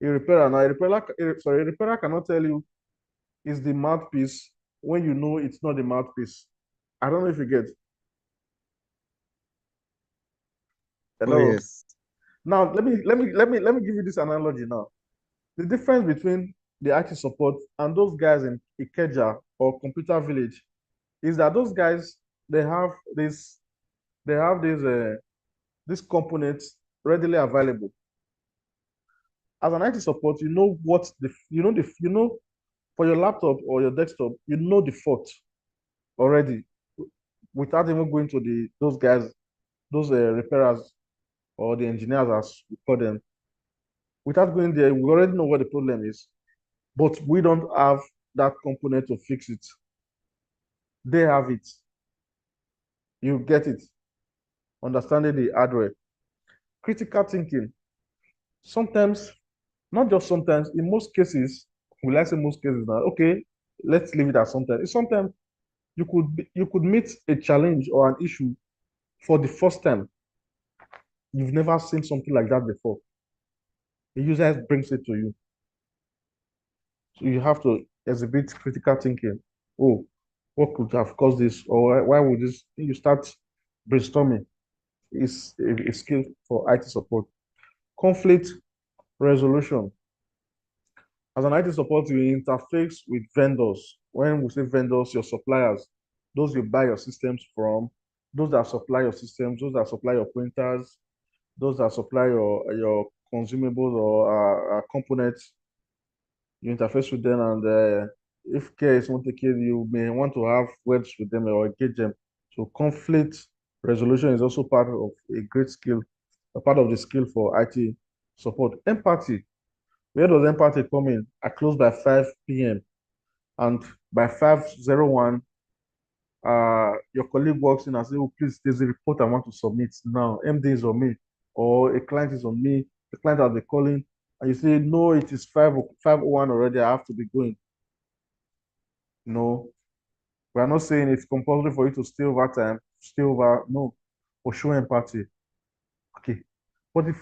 a repairer. Now, a repairer cannot tell you is the mouthpiece when you know it's not the mouthpiece. I don't know if you get. Oh, Hello. yes. Now, let me give you this analogy now. The difference between the IT support and those guys in Ikeja or Computer Village is that those guys they have these components readily available. As an IT support, you know what you know for your laptop or your desktop, you know the fault already without even going to those guys, those repairers or the engineers as we call them. Without going there, we already know what the problem is, but we don't have that component to fix it. They have it. You get it. Understanding the hardware. Critical thinking. Sometimes, not just sometimes, in most cases, will I say most cases now? Okay, let's leave it at sometimes. Sometimes you could meet a challenge or an issue for the first time. You've never seen something like that before. The user brings it to you. So you have to exhibit critical thinking. Oh, what could have caused this? Or why would this? You start brainstorming. Is a skill for IT support. Conflict resolution. As an IT support, you interface with vendors. When we say vendors, your suppliers, those you buy your systems from, those that supply your systems, those that supply your printers, those that supply your consumables or components. You interface with them, and if care is not taken, you may want to have words with them or engage them. So conflict resolution is also part of a great skill, a part of the skill for IT support. Empathy. Where does empathy come in? I close by 5 p.m. and by 5:01, your colleague walks in and says, "Oh, please, there's a report I want to submit now. MD is on me, or a client is on me. The client has been calling, and you say, no, it is 5:01 already. I have to be going." No, we are not saying it's compulsory for you to stay over time, stay over. No, for show empathy. Okay, what if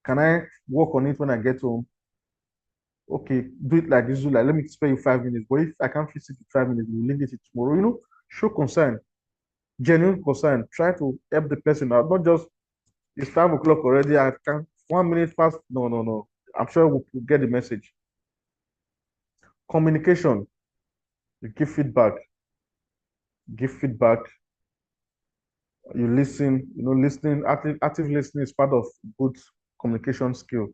can I work on it when I get home? Okay, do it like this. Do like let me spare you 5 minutes. But if I can't fix it in 5 minutes, we'll link it tomorrow. Show concern, genuine concern. Try to help the person out, not just It's 5 o'clock already. I can't 1 minute past. No, no, no. I'm sure we'll get the message. Communication. You give feedback. Give feedback. You listen. Listening, active listening is part of good communication skill.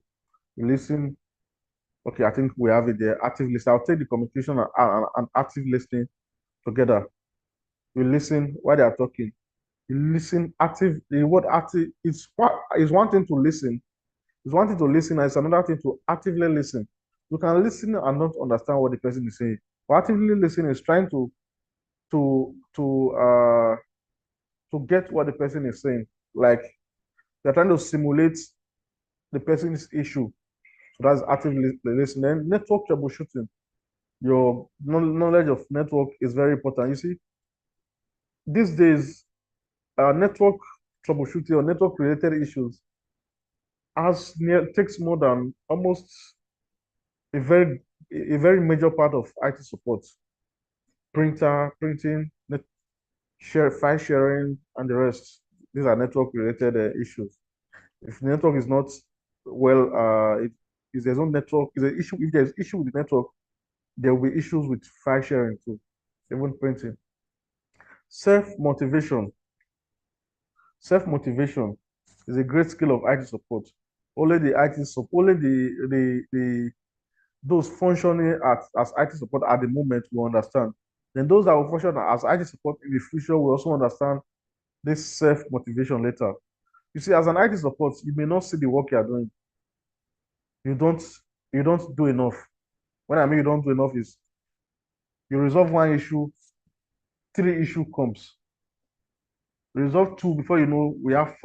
You listen. Okay, I think we have it there. Active listening. I'll take the communication and active listening together. You listen while they are talking. You listen active. The word active is one thing to listen. It's one thing to listen, and it's another thing to actively listen. You can listen and not understand what the person is saying. But actively listening is trying to to uh to get what the person is saying. Like they're trying to simulate the person's issue. So that's actively listening. Network troubleshooting. Your knowledge of network is very important. You see, these days, network troubleshooting or network related issues takes more than almost a very major part of IT support. Printing, file sharing, and the rest. These are network related issues. If the network is not well, if there's no network, is an issue. If there's issue with the network, there will be issues with file sharing too, even printing. Self-motivation. Self-motivation is a great skill of IT support. Only the IT support, only the those functioning as IT support at the moment will understand. Then those that will function as IT support in the future will also understand this self-motivation later. You see, as an IT support, you may not see the work you are doing. You don't you don't do enough. When I mean you don't do enough is you resolve one issue, three issue comes. Resolve two before you know we have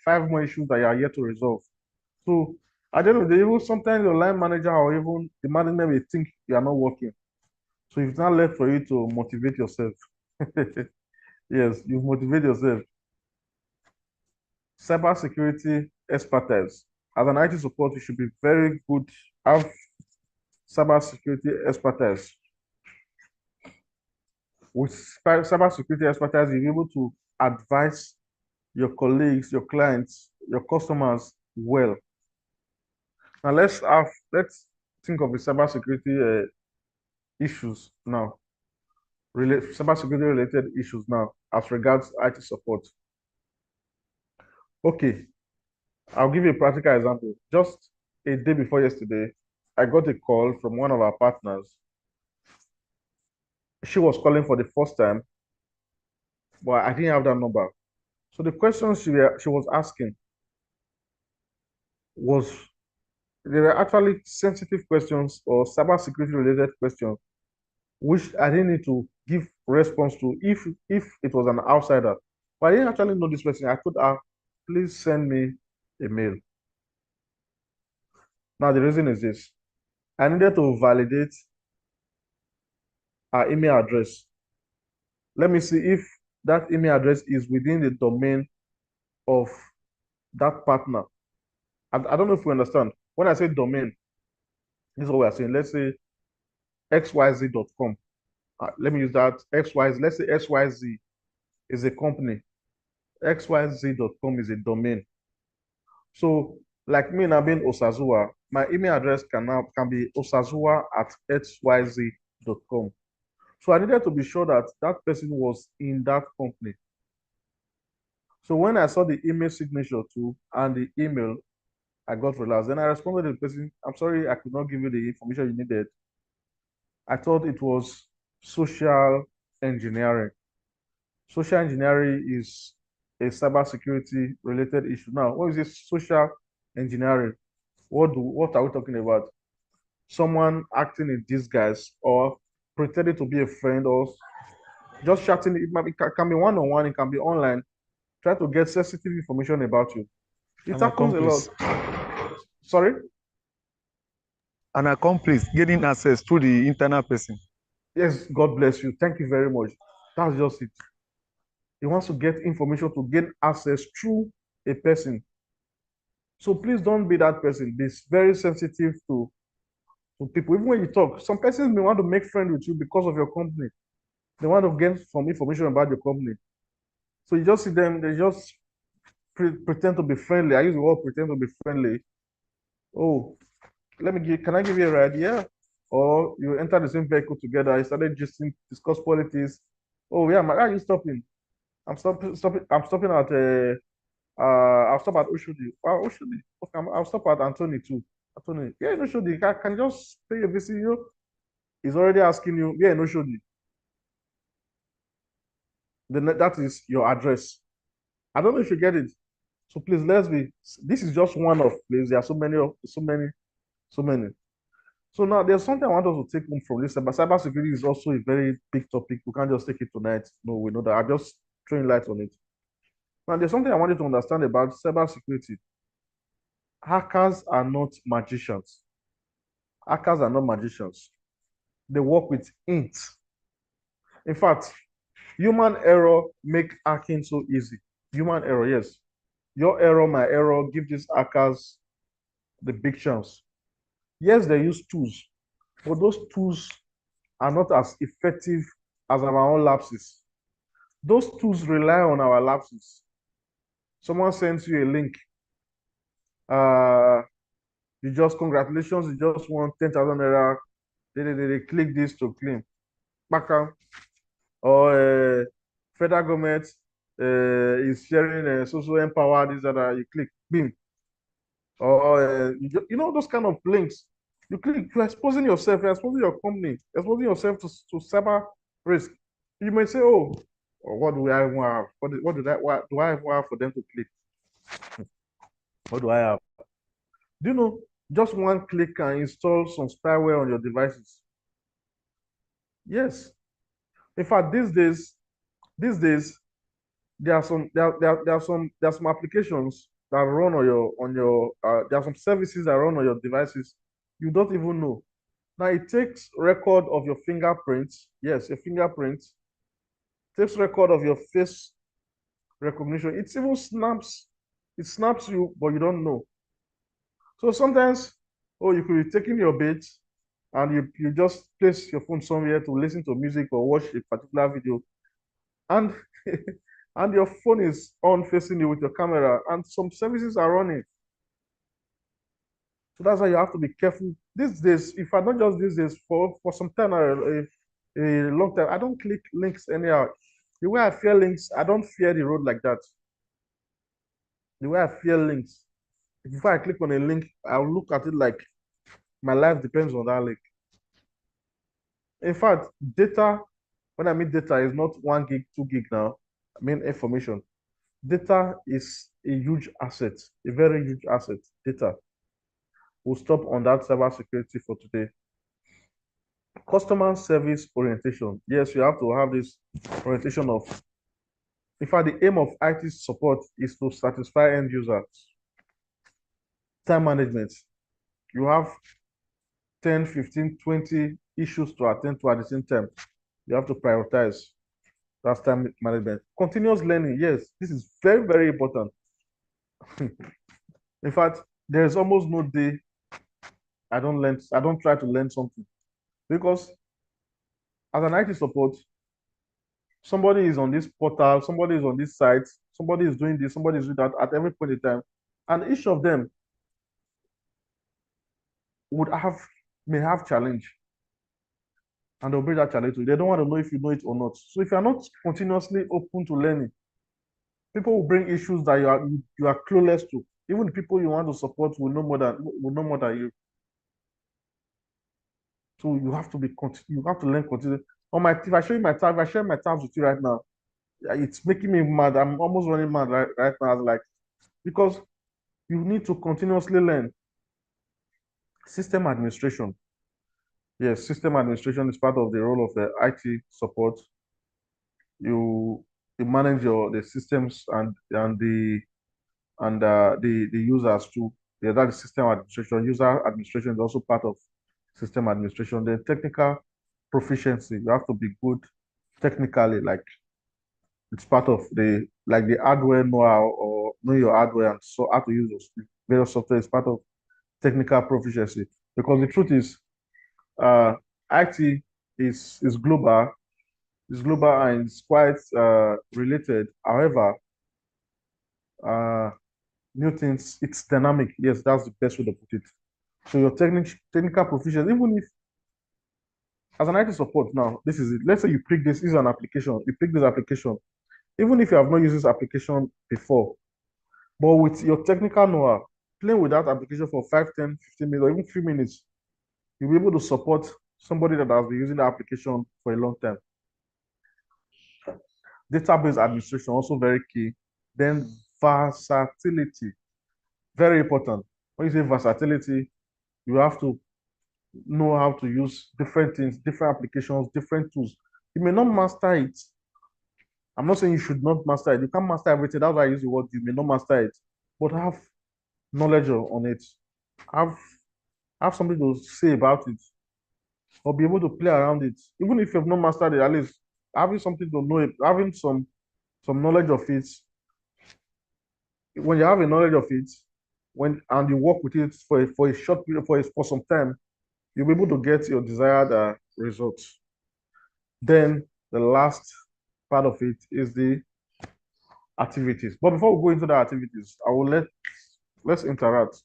five more issues that you are yet to resolve. So at the end of the day, even sometimes your line manager or even the management will think you are not working. So it's not left for you to motivate yourself. Yes, you motivate yourself. Cybersecurity expertise. As an IT support, you should be very good, have cybersecurity expertise. With cybersecurity expertise, you'll be able to advise your colleagues, your clients, your customers well. Now let's think of the cybersecurity issues now. Cybersecurity related issues now as regards IT support. Okay, I'll give you a practical example. Just a day before yesterday, I got a call from one of our partners. She was calling for the first time, but I didn't have that number. So the questions she was asking was they were actually sensitive questions or cybersecurity related questions, which I didn't need to give response to if it was an outsider. But I didn't actually know this person. I could have, please send me a mail. Now the reason is this. I needed to validate our email address. Let me see if that email address is within the domain of that partner. I don't know if we understand. When I say domain, this is what we are saying. Let's say xyz.com. Let me use that xyz. Let's say xyz is a company. xyz.com is a domain. So like me now being Osazuwa, my email address can be osazuwa@xyz.com. So I needed to be sure that that person was in that company. So when I saw the email signature too and the email, I got relaxed. Then I responded to the person, I'm sorry, I could not give you the information you needed. I thought it was social engineering. Social engineering is a cybersecurity related issue. Now, what is this social engineering? What are we talking about? Someone acting in disguise or pretending to be a friend or just chatting. It can be one-on-one, it can be online, try to get sensitive information about you. It An happens a lot. accomplice. Sorry? An accomplice getting access through the internal person. Yes, God bless you. Thank you very much. That's just it. He wants to get information to gain access through a person. So please don't be that person. Be very sensitive to people. Even when you talk, some persons may want to make friends with you because of your company. They want to get some information about your company. So you just see them, they just pretend to be friendly. I use the word pretend to be friendly. Oh, can I give you a ride? Yeah. Or you enter the same vehicle together. You started just discuss politics. Oh yeah, where are you stopping? I'm stopping at I'll stop at Oshodi. Wow, Oshodi. Okay, I'll stop at Anthony too. Anthony, yeah, in Oshodi. Can you just pay a visit? He's already asking you, yeah, in Oshodi. Then that is your address. I don't know if you get it. So please, this is just one of, please. There are so many. So now there's something I want us to take home from this. Cybersecurity is also a very big topic. We can't just take it tonight. No, we know that. I'm just throwing light on it. Now, there's something I wanted to understand about cybersecurity. Hackers are not magicians. Hackers are not magicians. They work with int. In fact, human error make hacking so easy. Human error, yes. Your error, my error, give these hackers the big chance. Yes, they use tools, but those tools are not as effective as our own lapses. Those tools rely on our lapses. Someone sends you a link. Congratulations, you just won 10,000 naira. They click this to claim. Back out. Or federal government is sharing social empower, this that you click, bim. Or those kind of links. You click, you're exposing yourself, you're exposing your company, exposing yourself to cyber risk. You may say, oh, what do I want? What do I want for them to click? What do I have? Do you know just one click can install some spyware on your devices? Yes. In fact, these days, there are some applications that run there are some services that run on your devices you don't even know. Now it takes record of your fingerprints. Yes, your fingerprints takes record of your face recognition. It snaps you, but you don't know. So sometimes, oh, you could be taking your bait and you just place your phone somewhere to listen to music or watch a particular video, and and your phone is on facing you with your camera, and some services are running. So that's why you have to be careful. These days, if I not just these days, for some time, a long time, I don't click links anyhow. The way I fear links, I don't fear the road like that. The way I fear links, before I click on a link, I'll look at it like my life depends on that link. In fact, data, when I mean data, is not 1 gig, 2 gig now. I mean information. Data is a huge asset, a very huge asset. Data. We'll stop on that cybersecurity for today. Customer service orientation. Yes, you have to have this orientation of, in fact, the aim of IT support is to satisfy end users. Time management. You have 10, 15, 20 issues to attend to at the same time. You have to prioritize. That's time management. Continuous learning. Yes, this is very, very important. In fact, there's almost no day I don't try to learn something, because as an IT support, somebody is on this portal, somebody is on this site, somebody is doing this, somebody is doing that at every point in time. And each of them may have challenge. And they'll bring that challenge to you. They don't want to know if you know it or not. So if you're not continuously open to learning, people will bring issues that you are clueless to. Even the people you want to support will know more than you. So you have to learn continuously. If I show you my tab, if I share my tabs with you right now, it's making me mad. I'm almost running mad right now. Like, because you need to continuously learn. System administration. Yes, system administration is part of the role of the IT support. You manage the systems and the users too. Yeah, that is system administration. User administration is also part of system administration. The technical proficiency. You have to be good technically, like it's part of the hardware know-how, or know your hardware and so how to use those various software is part of technical proficiency. Because the truth is, IT is global, and it's quite related. However, new things. It's dynamic. Yes, that's the best way to put it. So your technical proficiency, even if as an IT support now, this is it. Let's say you pick this is an application. You pick this application, even if you have not used this application before, but with your technical know-how, playing with that application for 5, 10, 15 minutes, or even 3 minutes, you'll be able to support somebody that has been using the application for a long time. Database administration also very key. Then versatility, very important. When you say versatility, you have to know how to use different things, different applications, different tools. You may not master it. I'm not saying you should not master it. You can't master everything. That's why I use the word you may not master it, but have knowledge on it. Have have something to say about it, or be able to play around it. Even if you've not mastered it, at least having something to know it, having some knowledge of it. When you have a knowledge of it, and you work with it for a short period, for some time, you'll be able to get your desired results. Then the last part of it is the activities. But before we go into the activities, I will let's interact.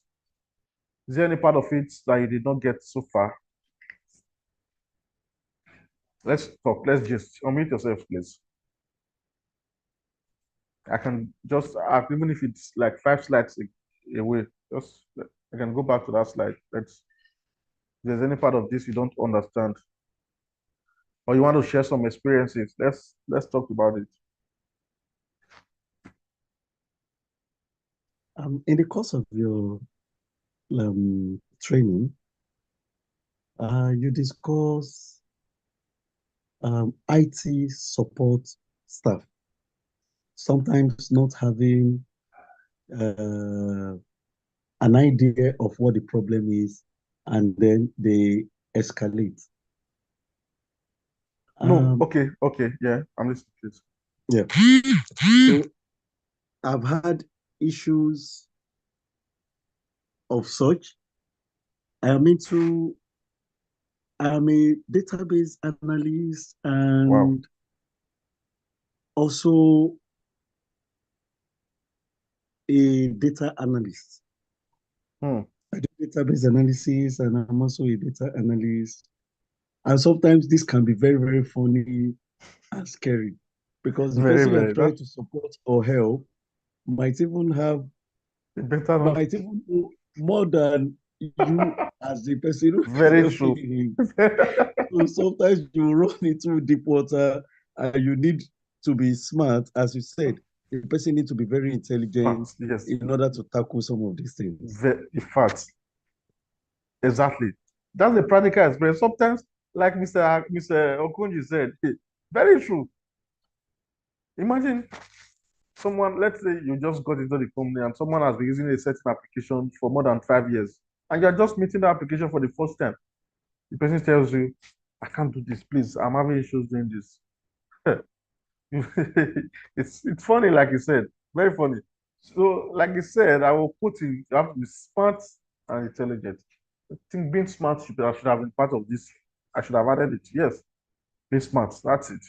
Is there any part of it that you did not get so far? Let's talk. Let's just unmute yourself, please. I can just even if it's like 5 slides away, just I can go back to that slide. If there's any part of this you don't understand, or you want to share some experiences, let's talk about it. In the course of your training, you discuss IT support staff sometimes not having an idea of what the problem is, and then they escalate. No, okay, yeah, I'm listening, please. Yeah. So I've had issues of such. I'm a database analyst and Wow. also a data analyst. I do database analysis and I'm also a data analyst. And sometimes this can be very, very funny and scary because the person you're trying to support or help might even know more than you as the person who very true. So sometimes you run into deep water and you need to be smart, as you said. The person needs to be very intelligent in order to tackle some of these things. In fact, exactly. That's the practical experience. Sometimes, like Mr. Okunji said, very true. Imagine someone, let's say you just got into the company and someone has been using a certain application for more than 5 years, and you're just meeting the application for the first time. The person tells you, I can't do this, please. I'm having issues doing this. It's funny, like you said, very funny. So, like you said, I will put in, you have to be smart and intelligent. I think being smart should have been part of this. I should have added it. Yes, be smart. That's it.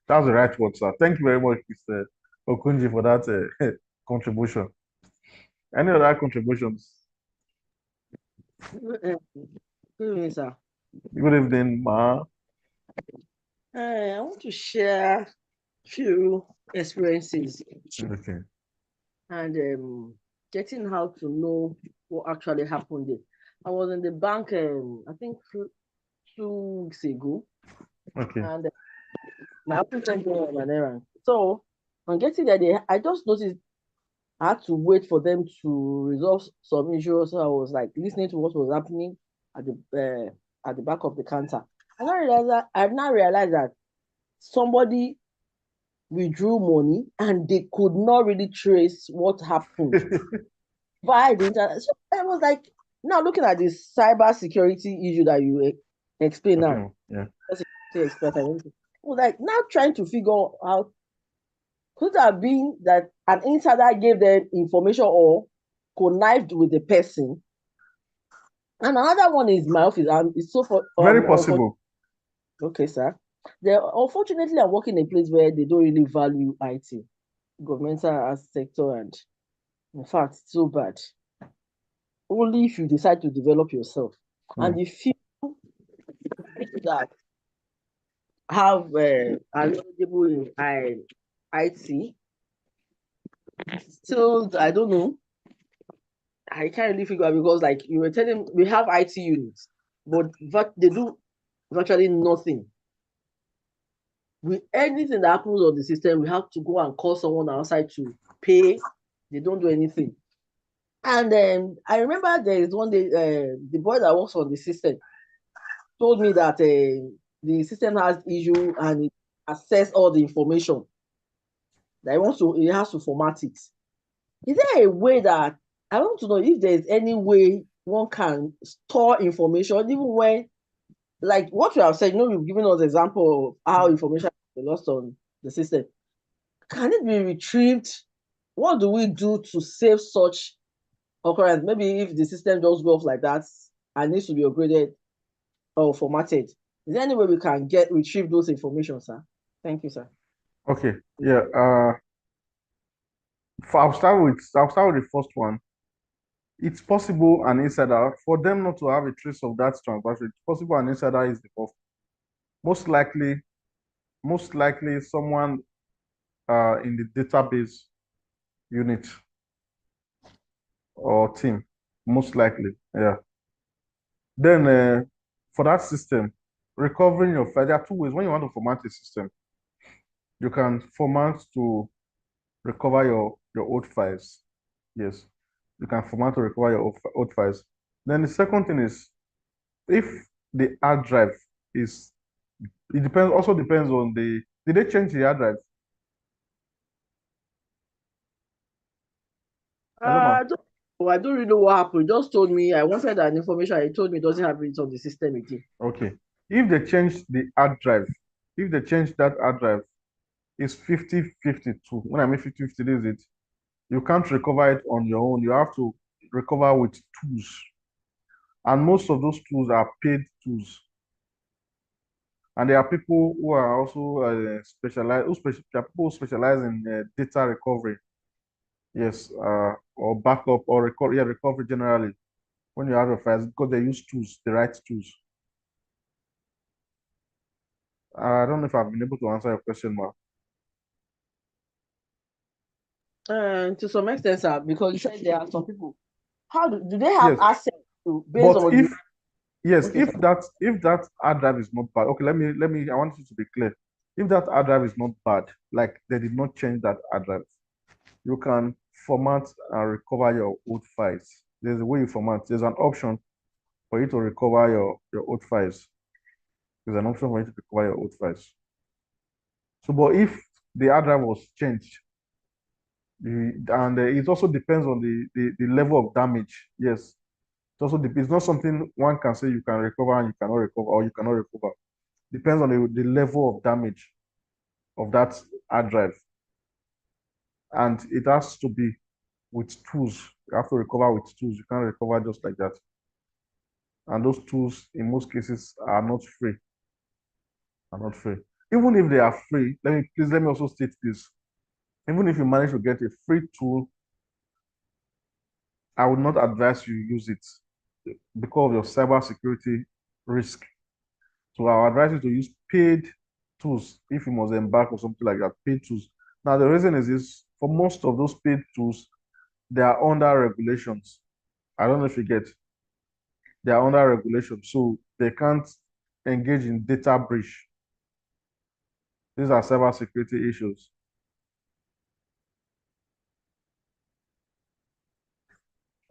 That's the right word, sir. Thank you very much, Mr. Okunji, for that contribution. Any other contributions? Good evening, sir. Good evening, Ma. I want to share a few experiences. Okay. And getting how to know what actually happened there. I was in the bank, I think 2 weeks ago. Okay. And my office sent me on an errand. So on getting there, I just noticed I had to wait for them to resolve some issues. So I was like listening to what was happening at the back of the counter. I've now realized that somebody withdrew money and they could not really trace what happened via the internet. So I was like, now looking at this cyber security issue that you explain now, yeah. Expert, I was like now trying to figure out, could it have been that an insider gave them information or connived with the person? And another one is my office, and it's so very possible. Okay, sir. Unfortunately, I'm working in a place where they don't really value IT, governmental sector, and In fact, so bad. Only if you decide to develop yourself. And the few that have are knowledgeable in IT, still, I don't know. I can't really figure out because, like you were telling, we have IT units, but they do virtually nothing. With anything that happens on the system, we have to go and call someone outside to pay. They don't do anything. And I remember there is one day the boy that works on the system told me that the system has issue and it access all the information that he has to format it. Is there a way that I want to know if there's any way one can store information even when, like what you have said, you've given us example of how information is lost on the system. Can it be retrieved? What do we do to save such occurrence? Maybe if the system just goes off like that and needs to be upgraded or formatted, is there any way we can retrieve those information, sir? Thank you, sir. Okay. Yeah. I'll start with the first one. It's possible an insider for them not to have a trace of that transaction. It's possible an insider is involved. Most likely someone in the database unit or team. Most likely, yeah. Then for that system, recovering your file, there are two ways. When you want to format a system, you can format to recover your old files. Yes, you can format to recover your old files. Then the second thing is if the hard drive is, it depends, also depends on did they change the hard drive? Hello, ma. I don't really know what happened. He just told me I wanted that information. He told me it doesn't have it on the system again. Okay. If they change the hard drive, if they change that hard drive, it's 50-52. When I mean 50-50, this is it. You can't recover it on your own. You have to recover with tools. And most of those tools are paid tools. And there are people who are also specialized, there are people who specialize in data recovery. Yes, or backup or recovery generally. When you have your files, because they use tools, the right tools. I don't know if I've been able to answer your question, Mark. To some extent, sir, because you said there are some people. How do they have access to based But on if that hard drive is not bad, okay, let me I want you to be clear. If that hard drive is not bad, like they did not change that hard drive, you can format and recover your old files. There's a way you format. There's an option for you to recover your old files. There's an option for you to recover your old files. So, but if the hard drive was changed, and it also depends on the level of damage. Yes, it also it's not something one can say you can recover and you cannot recover, or you cannot recover. Depends on the level of damage of that hard drive, and it has to be with tools. You have to recover with tools. You can't recover just like that. And those tools, in most cases, are not free. Are not free. Even if they are free, let me also state this. Even if you manage to get a free tool, I would not advise you use it because of your cyber security risk. So I would advise you to use paid tools if you must embark on something like that, paid tools. Now, the reason is this, for most of those paid tools, they are under regulations. I don't know if you get, they are under regulation, so they can't engage in data breach. These are cyber security issues.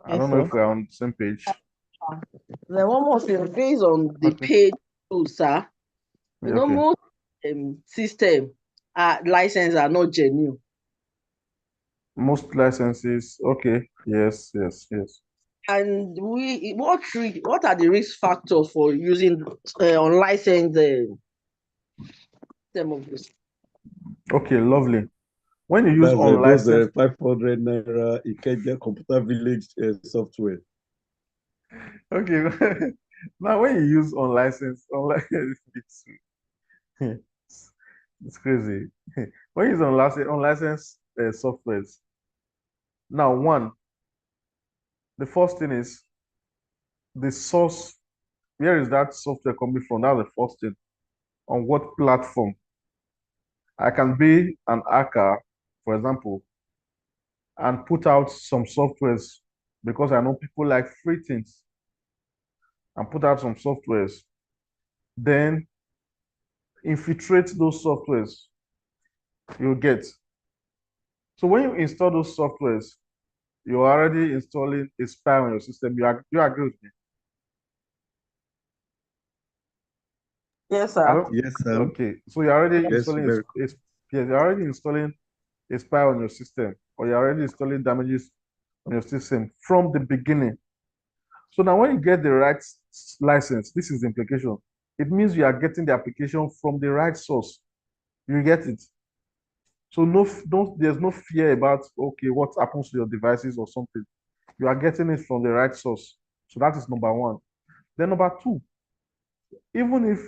I don't know if we're on the same page. Then one more thing, based on the paid tools, sir. You know, most system licenses are not genuine. Most licenses, okay, yes. And what are the risk factors for using unlicensed system of this? Okay, lovely. When you use unlicensed, 500 naira Ikeja Computer Village software. Okay, now when you use unlicensed, it's crazy. When you use unlicensed softwares, Now, the first thing is the source. Where is that software coming from? That's the first thing. On what platform? I can be an hacker, for example, and put out some softwares because I know people like free things and put out some softwares. Then infiltrate those softwares you get. So when you install those softwares, you're already installing a spy on your system. You agree with me? Yes, I sir. don't. Yes, sir. Okay, so you're already Yes, installing very yes, you're already installing a spy on your system, or you're already installing damages on your system from the beginning. So now when you get the right license, this is the implication. It means you are getting the application from the right source. You get it. So there's no fear about okay, what happens to your devices or something. You are getting it from the right source. So that is number one. Then number two, even if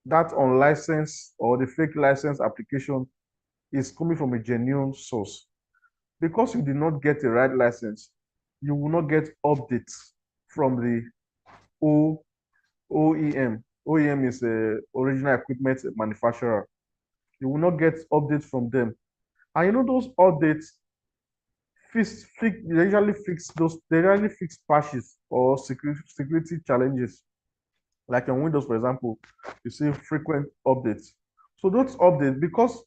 that unlicensed or the fake license application is coming from a genuine source, because you did not get the right license, you will not get updates from the OEM. OEM is a original equipment manufacturer. You will not get updates from them. And you know those updates they usually fix patches or security challenges. Like on Windows, for example, you see frequent updates. So those updates, because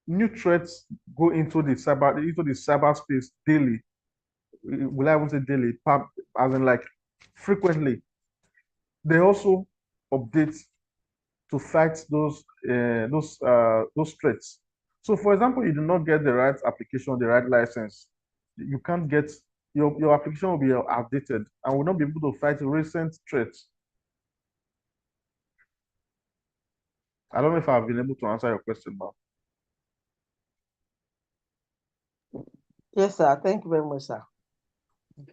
new threats go into the cyberspace daily. Will I even say daily? As in like frequently. They also update to fight those threats. So, for example, you do not get the right application, the right license, you can't get your application will be outdated and will not be able to fight recent threats. I don't know if I've been able to answer your question, now. Yes, sir. Thank you very much, sir.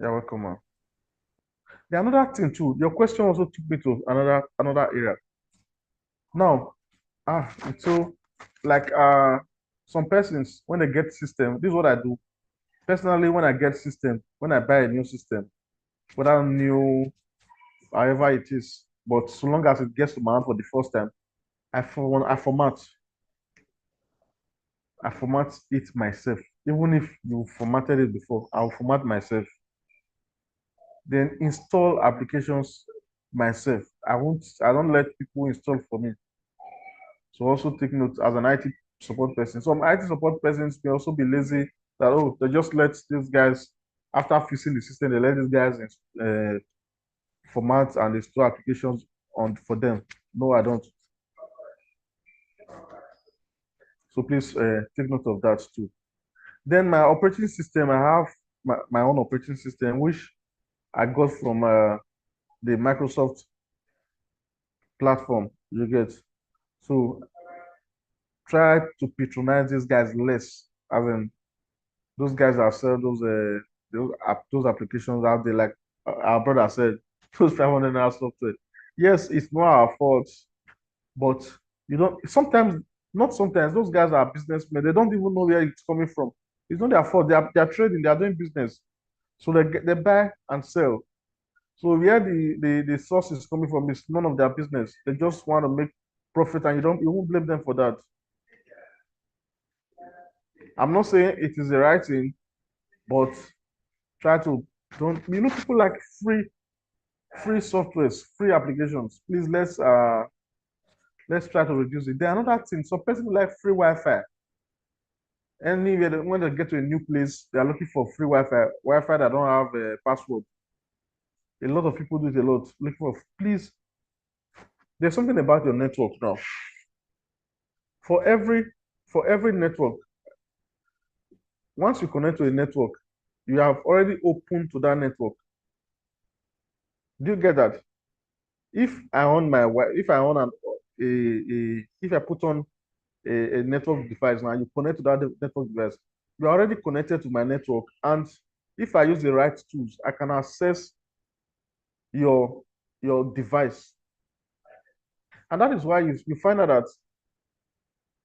You're welcome, man. The another thing too, your question also took me to another area. Now, so like some persons when they get system, this is what I do. Personally, when I get system, when I buy a new system, whether new, however it is, but so long as it gets to my hand for the first time, I format it myself. Even if you formatted it before, I'll format myself. Then install applications myself. I don't let people install for me. So also take note as an IT support person. Some IT support persons may also be lazy that oh they just let these guys after fixing the system they let these guys format and install applications on for them. No, I don't. So please take note of that too. Then my operating system, I have my own operating system which I got from the Microsoft platform. You get so try to patronize these guys less. As in those guys that sell those applications out there, like our brother said, those 500 naira software. Yes, it's not our fault, but you know, sometimes, not sometimes, those guys are businessmen. They don't even know where it's coming from. It's not their fault. They are trading. They are doing business. So they buy and sell. So where the source is coming from is none of their business. They just want to make profit, and you won't blame them for that. I'm not saying it is the right thing, but try to don't people like free softwares, free applications. Please let's try to reduce it. Then another thing, some people like free Wi-Fi. Anywhere when they get to a new place, they are looking for free Wi-Fi. Wi-Fi that don't have a password. A lot of people do it a lot. Looking for please. There's something about your network now. For every network, once you connect to a network, you have already opened to that network. Do you get that? If I on my if I on if I put on a network device now, you connect to that network device, you're already connected to my network. And if I use the right tools, I can access your device. And that is why you find out that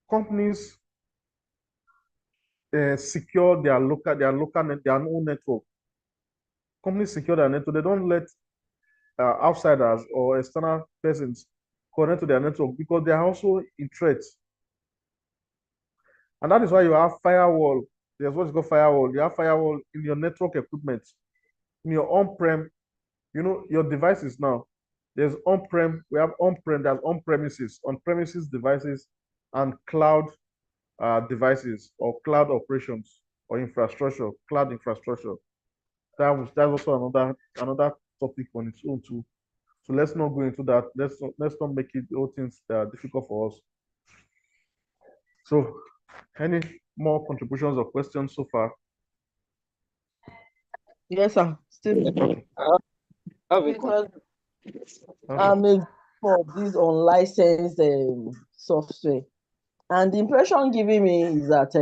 companies secure their own network. Companies secure their network. They don't let outsiders or external persons connect to their network because they are also in threat. And that is why you have firewall. There's what's called firewall. You have firewall in your network equipment, in your on-prem, your devices now. There's on-prem, we have on-prem, there's on-premises devices, and cloud devices or cloud operations or infrastructure, cloud infrastructure. That's also another topic on its own too. So let's not go into that. Let's not make it all things that are difficult for us. So, any more contributions or questions so far? Yes, sir. Still, I have a because Okay. I'm a for this unlicensed software, and the impression giving me is that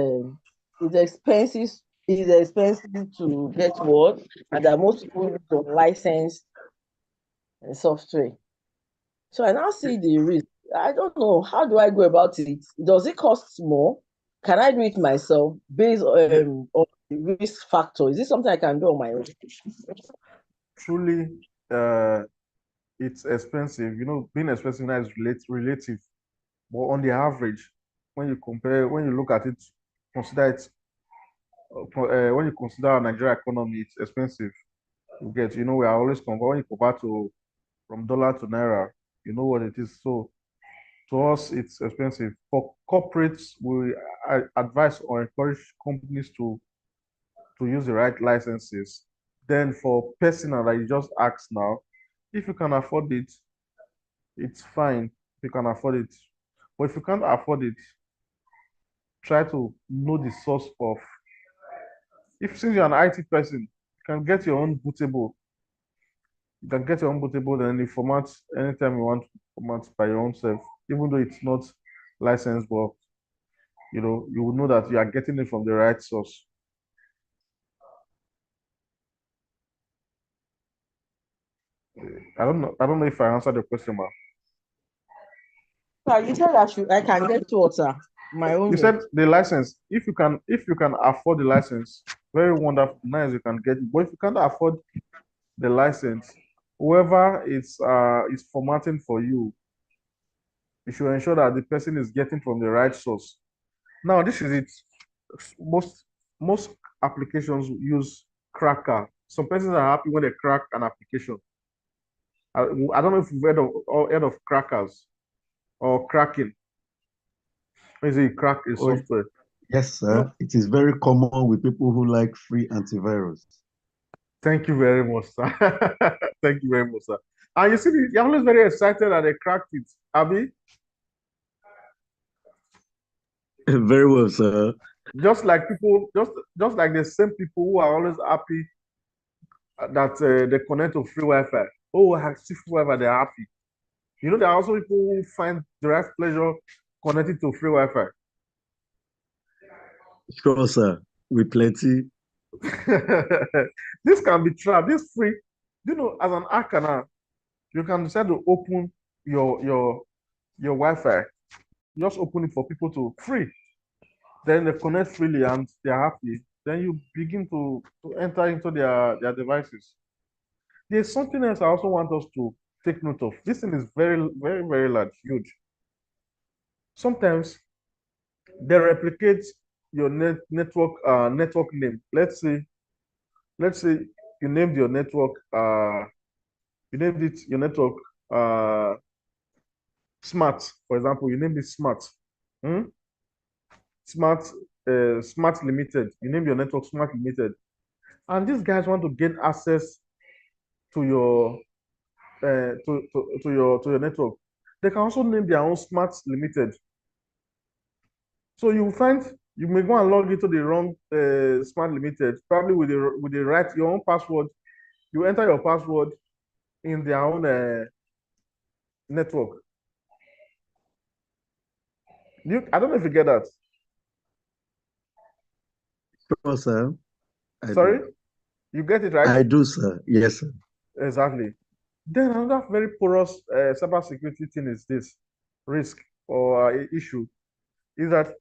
it's expensive. It's expensive to get what, and that most people use unlicensed software. So I now see the risk. I don't know, how do I go about it? Does it cost more? Can I do it myself based on the risk factor? Is this something I can do on my own? Truly, it's expensive. Being expensive now is relative, but on the average, when you look at it, consider it, when you consider our Nigeria economy, it's expensive. We are always when you compare to from dollar to naira, you know what it is. So to us, it's expensive. For corporates, we advise or encourage companies to use the right licenses. Then for personal, that you just asked now, if you can afford it, it's fine. If you can afford it. But if you can't afford it, try to know the source of. Since you're an IT person, you can get your own bootable. You can get your own bootable, then you format anytime you want to format by your own self, even though it's not licensed, but you will know that you are getting it from the right source. I don't know if I answered the question, ma'am. You said I can get water my own. You said the license. If you can afford the license, very wonderful, nice, you can get it. But if you can't afford the license, whoever is formatting for you, you should ensure that the person is getting from the right source. Now, this is it. Most applications use cracker. Some persons are happy when they crack an application. I don't know if you've heard of crackers or cracking. Is it crack a Oh, software? yes, You know, sir. It is very common with people who like free antivirus. Thank you very much, sir. Thank you very much, sir. And you see, you're always very excited that they cracked it, Abby. Very well, sir. Just like the same people who are always happy that they connect to free Wi-Fi. Oh, I see free Wi-Fi, they're happy. There are also people who find direct pleasure connected to free Wi-Fi. Sure, sir. With plenty. This can be trapped. This free. As an hacker now, you can decide to open your Wi-Fi. You just open it for people to free. Then they connect freely and they're happy. Then you begin to enter into their devices. There's something else I also want us to take note of. This thing is very, very, very large, huge. Sometimes they replicate your network name. Let's say you named your network your network uh smart, for example. You named it smart. Hmm? Smart Smart Limited. You name your network Smart Limited. And these guys want to gain access to your to your network. They can also name their own Smart Limited. So you may go and log into the wrong Smart Limited, probably with the right your own password. You enter your password in their own network. I don't know if you get that. Sure, sir. Sorry, you get it right? I do, sir. Yes, sir. Exactly. Then another very porous cybersecurity thing is this risk or issue is that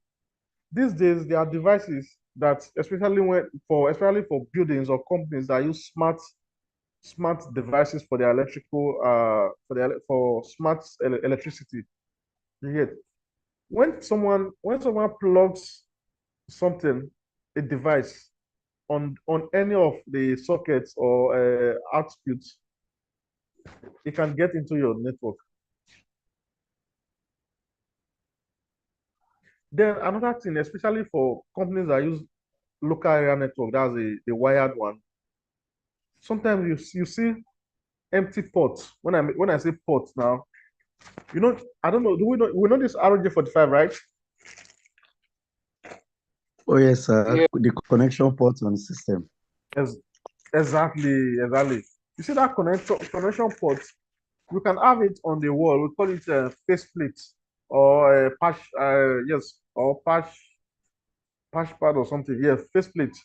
these days there are devices that especially for buildings or companies that use smart devices for their electrical for smart electricity. You get when someone plugs something, a device on any of the sockets or outputs, it can get into your network. Then another thing, especially for companies that use local area network, that's the wired one. Sometimes you see empty ports. When I say ports now, I don't know. We know this RJ45, right? Oh yes, sir. Yeah. The connection port on the system. Yes, exactly. You see that connection port, we can have it on the wall. We call it a faceplate or a patch. Yes, or patch pad or something. Yeah, faceplate.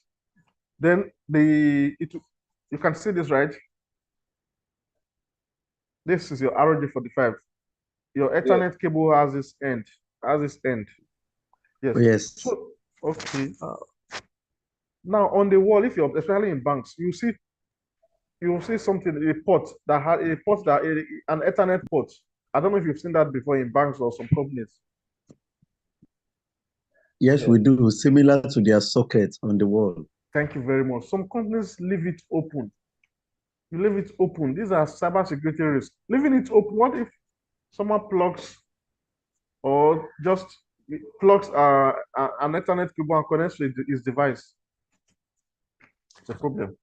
Then you can see this, right? This is your RJ45. Your Ethernet cable has this end. Yes. Oh yes. So okay. Now on the wall, if you're especially in banks, you will see something, a port that had an Ethernet port. I don't know if you've seen that before in banks or some companies. Yes, we do, similar to their sockets on the wall. Thank you very much. Some companies leave it open. You leave it open. These are cybersecurity risks. Leaving it open, what if someone plugs or just plugs an Ethernet cable and connects to his device? It's a problem.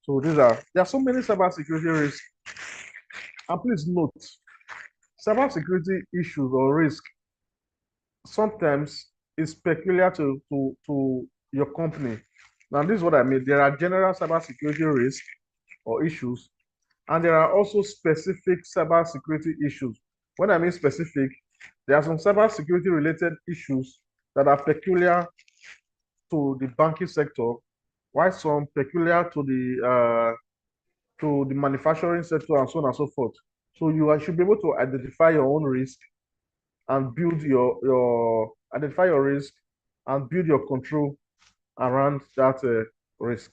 So there are so many cybersecurity risks. And please note, cybersecurity issues or risk sometimes is peculiar to your company. Now, this is what I mean. There are general cybersecurity risks or issues, and there are also specific cybersecurity issues. When I mean specific, there are some cybersecurity related issues that are peculiar to the banking sector, while some peculiar to the manufacturing sector and so on and so forth. So you should be able to identify your own risk and build identify your risk and build your control around that risk.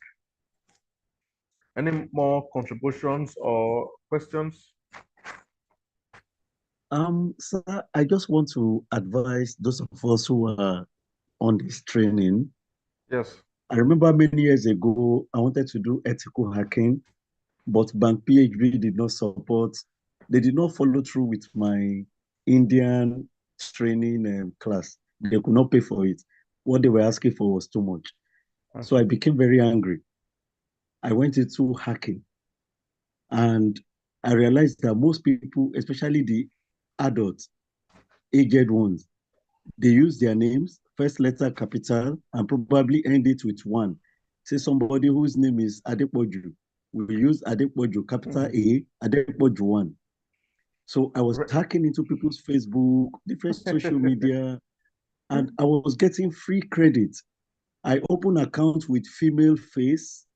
Any more contributions or questions? Sir, I just want to advise those of us who are on this training. Yes. I remember many years ago, I wanted to do ethical hacking, but Bank PHB did not support. They did not follow through with my Indian training class. They could not pay for it. What they were asking for was too much. Okay. So I became very angry. I went into hacking. And I realized that most people, especially the adults, aged ones, they use their names, first letter capital, and probably end it with one. Say somebody whose name is Adepoju. We use Adepoju, capital A, Adepoju 1. So I was hacking into people's Facebook, different social media, and I was getting free credit. I opened accounts with female face,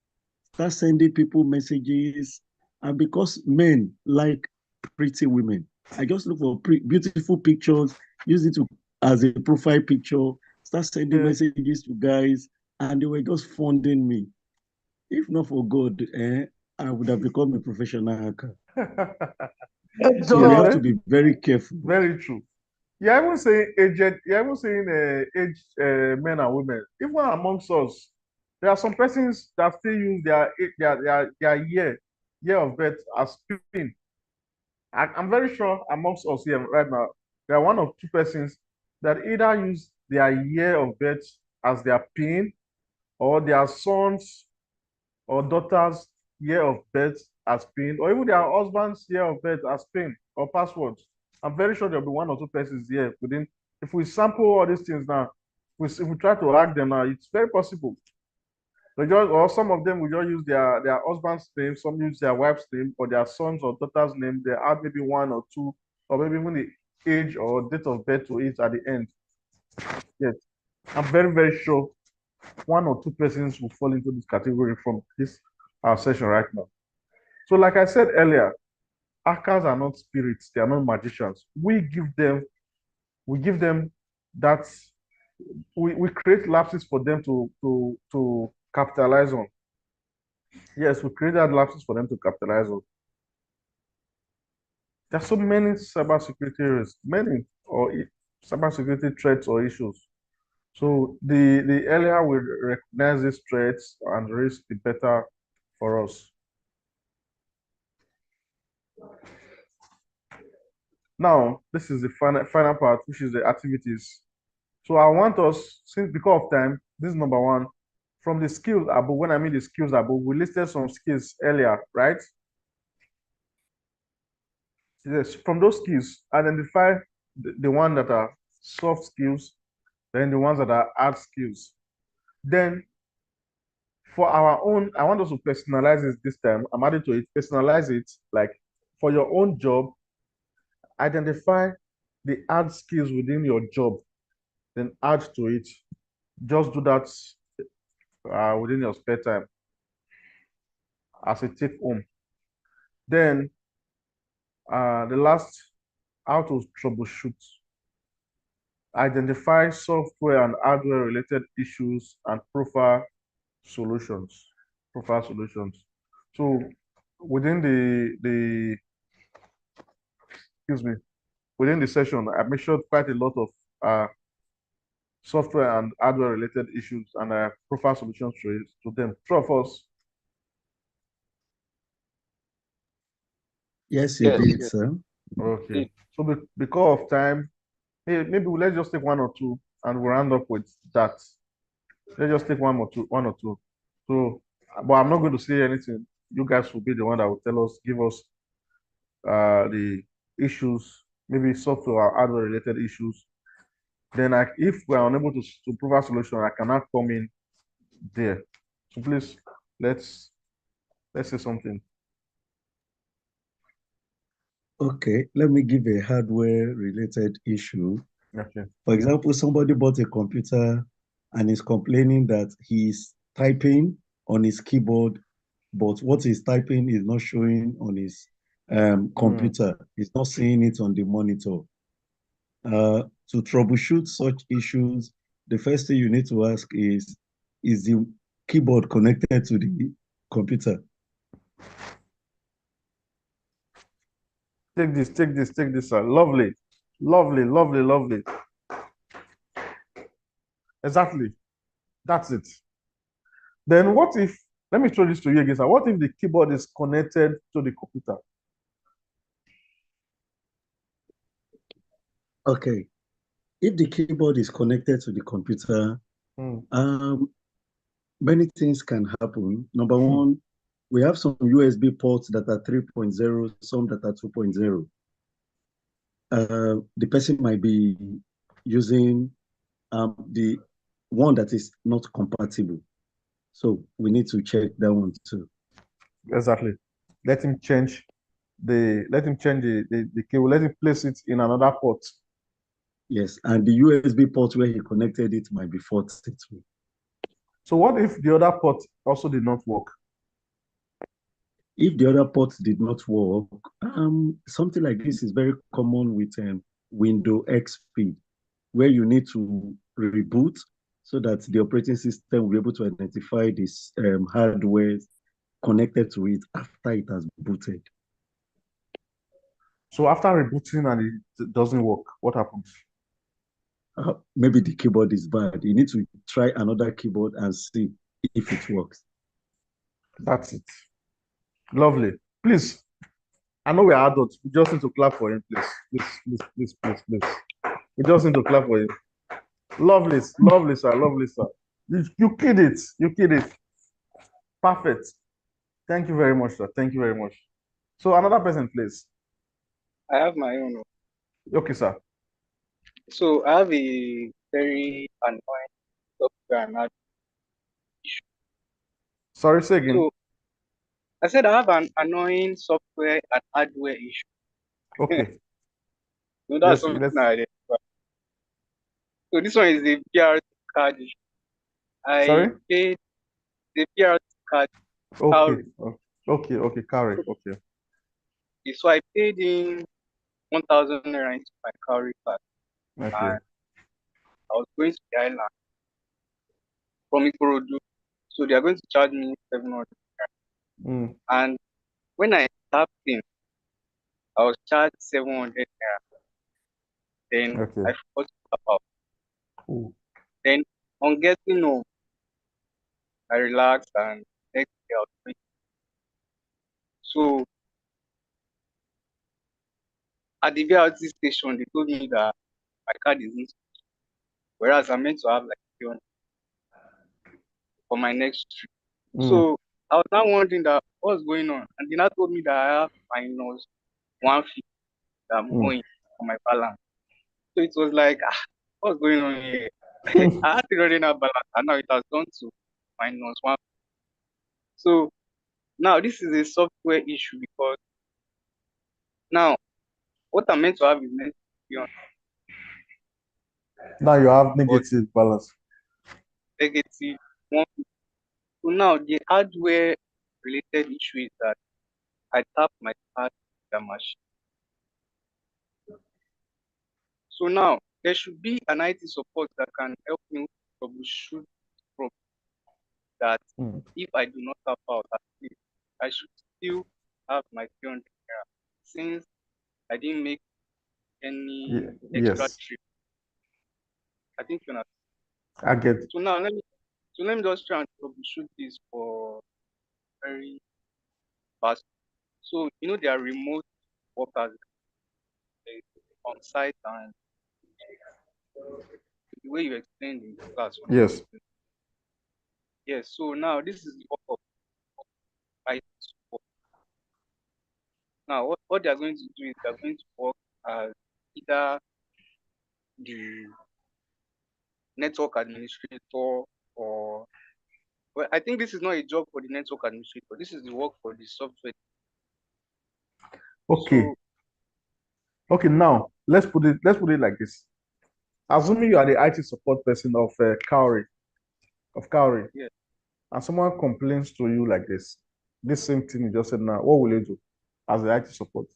start sending people messages, and because men like pretty women, I just look for beautiful pictures, use it as a profile picture, start sending messages to guys, and they were just funding me. If not for God, I would have become a professional hacker. So you have to be very careful. Very true. You're even saying aged men and women. Even amongst us, there are some persons that still use their year of birth as PIN. I'm very sure amongst us here right now, there are one or two persons that either use their year of birth as their PIN or their sons or daughters' year of birth as PIN, or even their husband's year of birth as PIN or passwords. I'm very sure there'll be one or two persons here within. If we sample all these things now, if we try to hack them now, it's very possible. Or some of them will just use their husband's name, some use their wife's name, or their son's or daughter's name. They add maybe one or two, or maybe even the age or date of birth to it at the end. Yes, I'm very, very sure one or two persons will fall into this category from this our session right now. So, like I said earlier, hackers are not spirits, they are not magicians. We give them that's we create lapses for them to capitalize on. Yes, we created lapses for them to capitalize on. There's so many cybersecurity risks, many cybersecurity threats or issues. So the earlier we recognize these threats and risks, the better for us. Now, this is the final part, which is the activities. So I want us, since because of time, this is number one. From the skills above, when I mean the skills above, we listed some skills earlier, right? Yes, from those skills, identify the one that are soft skills, then the ones that are hard skills. Then for our own, I want us to personalize it this time. I'm adding to it, personalize it, like for your own job, identify the hard skills within your job, then add to it. Just do that within your spare time as a take home. Then the last, how to troubleshoot. Identify software and hardware related issues and profile solutions. Profile solutions. So within the excuse me, within the session, I mentioned quite a lot of software and hardware related issues and profile solutions to them. True of us. Yes, you did, sir. Okay. So because of time, maybe let's just take one or two and we'll round up with that. Let's just take one or two. So, but I'm not going to say anything. You guys will be the one that will tell us, give us the issues, maybe software or hardware related issues. Then if we are unable to provide solution, I cannot come in there. So please, let's say something. Okay, let me give a hardware related issue. Okay. For example, somebody bought a computer and is complaining that he's typing on his keyboard, but what he's typing is not showing on his computer. He's not seeing it on the monitor. To troubleshoot such issues, the first thing you need to ask is the keyboard connected to the computer? Take this, sir. Lovely. Exactly. That's it. Then what if, let me throw this to you again, sir. What if the keyboard is connected to the computer? Okay. If the keyboard is connected to the computer, many things can happen. Number one, we have some USB ports that are 3.0, some that are 2.0. The person might be using the one that is not compatible. So we need to check that one too. Exactly. Let him change the cable, let him place it in another port. Yes, and the USB port where he connected it might be faulty too. So what if the other port also did not work? If the other port did not work, something like this is very common with Windows XP, where you need to reboot so that the operating system will be able to identify this hardware connected to it after it has booted. So after rebooting and it doesn't work, what happens? Maybe the keyboard is bad. You need to try another keyboard and see if it works. That's it. Lovely. Please, I know we're adults. We just need to clap for him, please. Please. We just need to clap for him. Lovely, sir. You killed it. Perfect. Thank you very much, sir. Thank you very much. So another person, please. I have my own. Okay, sir. So I have a very annoying software and hardware issue. Sorry, say again. So I said I have an annoying software and hardware issue. Okay. No, that's something I identify. So this one is the PRC card issue. I paid the PRC card. Okay, carry. Okay. So I paid in 1,000 naira into my card card. Okay. I was going to the island from Ikorodu. So they are going to charge me 700. And when I tapped in, I was charged 700 naira. Then I forgot to tap out. Then on getting home, I relaxed and next day I was going. So at the BRT station, they told me that my card is in, whereas I'm meant to have like 300 for my next trip. So I was now wondering that what's going on, and they now told me that I have minus 150 that I'm owing on my balance. So it was like, what's going on here? I had to run that balance, and now it has gone to minus 1. So now this is a software issue because now what I'm meant to have is meant to be on Now you have negative balance. negative 150. So now the hardware related issue is that I tap my card in the machine. So now there should be an IT support that can help me troubleshoot problem that if I do not tap out at least, I should still have my 300 naira since I didn't make any extra trip. I think you know. I get it. So now let me just try and troubleshoot this for very fast. So you know there are remote workers on site and the way you explained in class. Yes. Yes. So now this is the work of IT support. Now what they are going to do is they are going to work as either the network administrator or well, I think this is not a job for the network administrator. This is the work for the software. Okay. So, okay, now let's put it like this. Assuming you are the IT support person of Cowrie, yes. And someone complains to you like this same thing you just said now, what will you do as the IT support?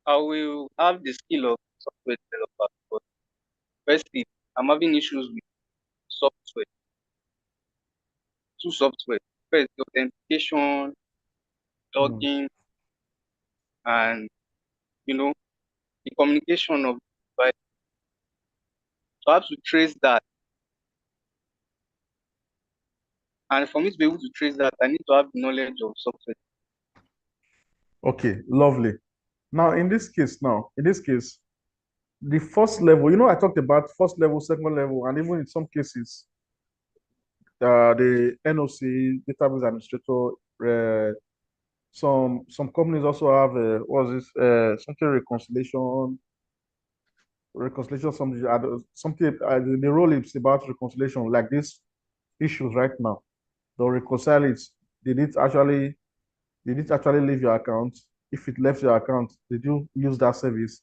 I will have the skill of software developer, but firstly, I'm having issues with software. Two software. First, the authentication, logging, and the communication of the device. So I have to trace that. And for me to be able to trace that, I need to have the knowledge of software. Okay, lovely. Now, in this case, the first level, I talked about first level, second level, and even in some cases, the NOC, database administrator, some companies also have something reconciliation, something the role is about reconciliation, like these issues right now. They'll reconcile it. Did it actually leave your account? If it left your account, did you use that service?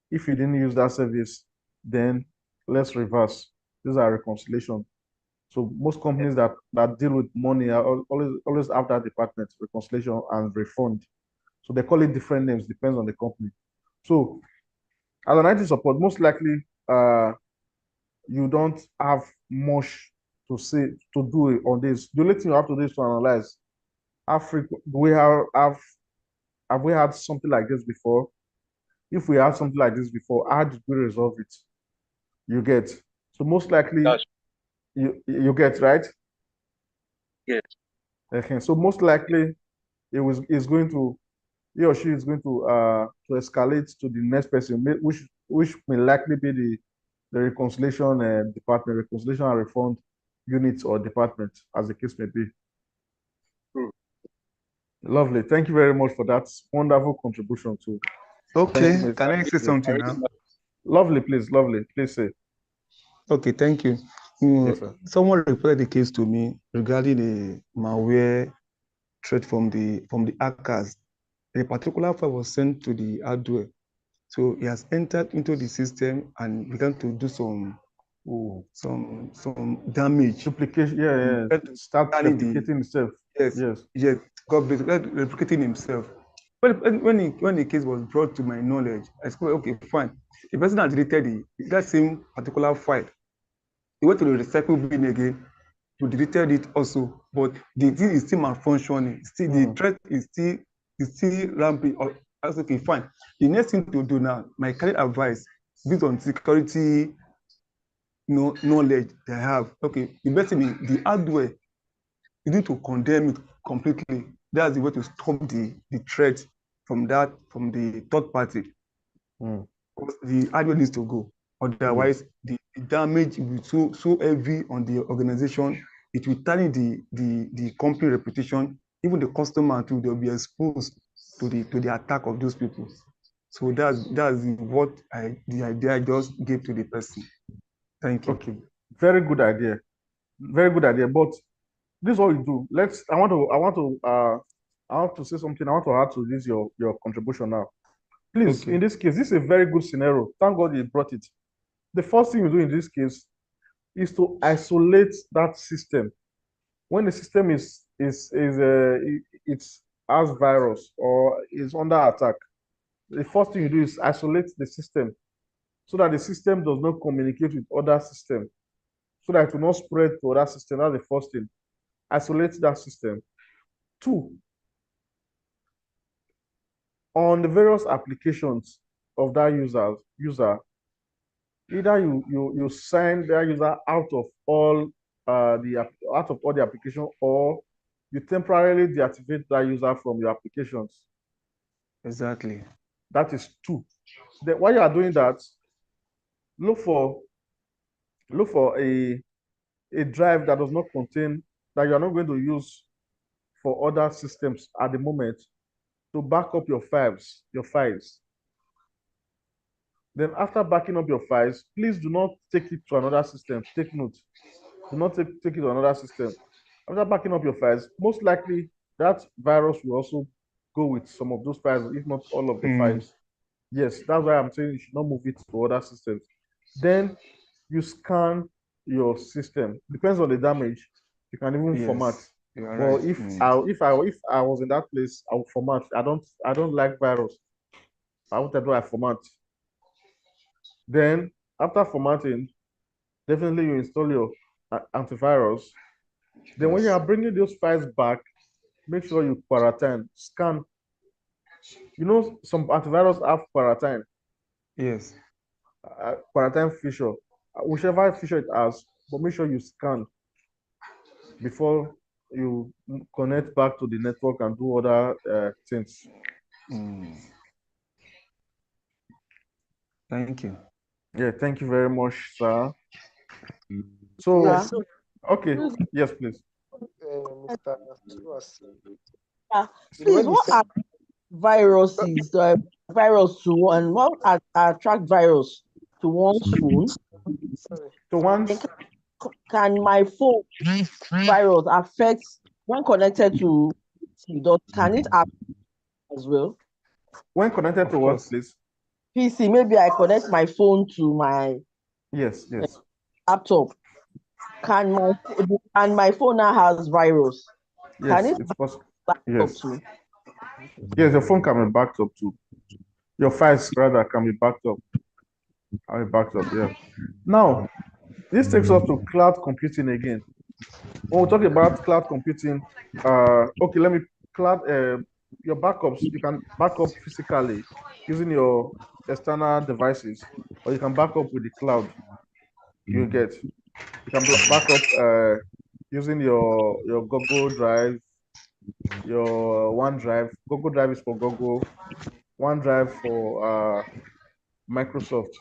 If you didn't use that service, then let's reverse. These are reconciliation. So most companies that deal with money are always have that department, reconciliation and refund. So they call it different names, depends on the company. So as an IT support, most likely you don't have much to do on this. The only thing you have to do is to analyze have we had something like this before? If we had something like this before, how did we resolve it? You get. So most likely you get, right? Yes. Okay. So most likely he or she is going to escalate to the next person, which may likely be the reconciliation department, reconciliation and refund unit or department, as the case may be. Lovely. Thank you very much for that wonderful contribution too. Okay, can I say something now? Lovely, please. Lovely, please say. Okay, thank you. Yes, sir. Someone reported the case to me regarding the malware threat from the hackers. A particular file was sent to the hardware, so he has entered into the system and began to do some damage. Duplication, yeah. Start replicating himself. Yes. God bless, replicating himself. when the case was brought to my knowledge, I said, okay, fine. The person that deleted that same particular file, he went to the recycle bin again to deleted it also, but the thing is still malfunctioning. Still, the threat is still rampant. I was okay, fine. The next thing to do now, my current advice, based on security knowledge they have. Okay, the best thing is the hardware. You need to condemn it completely. That's the way to stop the threat from the third party. Because the hardware needs to go. Otherwise, the damage will be so heavy on the organization. It will tarnish the company reputation. Even the customer too, they'll be exposed to the attack of those people. So that's what the idea I just gave to the person. Thank you. Okay, very good idea. Very good idea. But this is what you do. I want to say something. I want to add to this your contribution now. Please, Okay. in this case, this is a very good scenario. Thank God you brought it. The first thing you do in this case is to isolate that system. When the system it has virus or is under attack, the first thing you do is isolate the system so that the system does not communicate with other systems, so that it will not spread to other systems. That's the first thing. Isolate that system. Two, on the various applications of that user, either you sign that user out of all the application, or you temporarily deactivate that user from your applications. Exactly. That is two. Then while you are doing that, look for a drive that does not contain, that you are not going to use for other systems at the moment, to back up your files. Then after backing up your files, please do not take it to another system. Take note. Do not take it to another system. After backing up your files, most likely that virus will also go with some of those files, if not all of the files. Yes, that's why I'm saying you should not move it to other systems. Then you scan your system. Depends on the damage. You can even format. You are Well, right. if I was in that place, I would format. I don't like virus. I would do I format. Then after formatting, definitely you install your antivirus. Then when you are bringing those files back, make sure you quarantine, scan. You know, some antivirus have quarantine. Yes. Quarantine feature, whichever feature it has, but make sure you scan before you connect back to the network and do other things. Thank you. Yeah, thank you very much, sir. So, Yes, okay, yes, please. Mr. Suwas. Please, When you what said are viruses? Virus to one. What attract virus to one's phone? sorry, So once Can my phone virus affect when connected to PC? Can it affect as well? when connected to what, please? PC, maybe I connect my phone to my Yes. laptop. Can my phone now has virus? Can Yes, it it's possible. laptop Yes. too? Yes, your phone can be backed up too. Your files rather can be backed up. Yeah. Now, this takes us to cloud computing again. When we talk about cloud computing, okay, let me your backups. You can back up physically using your external devices, or you can back up with the cloud. You can back up using your Google Drive, your OneDrive. Google Drive is for Google. OneDrive for Microsoft.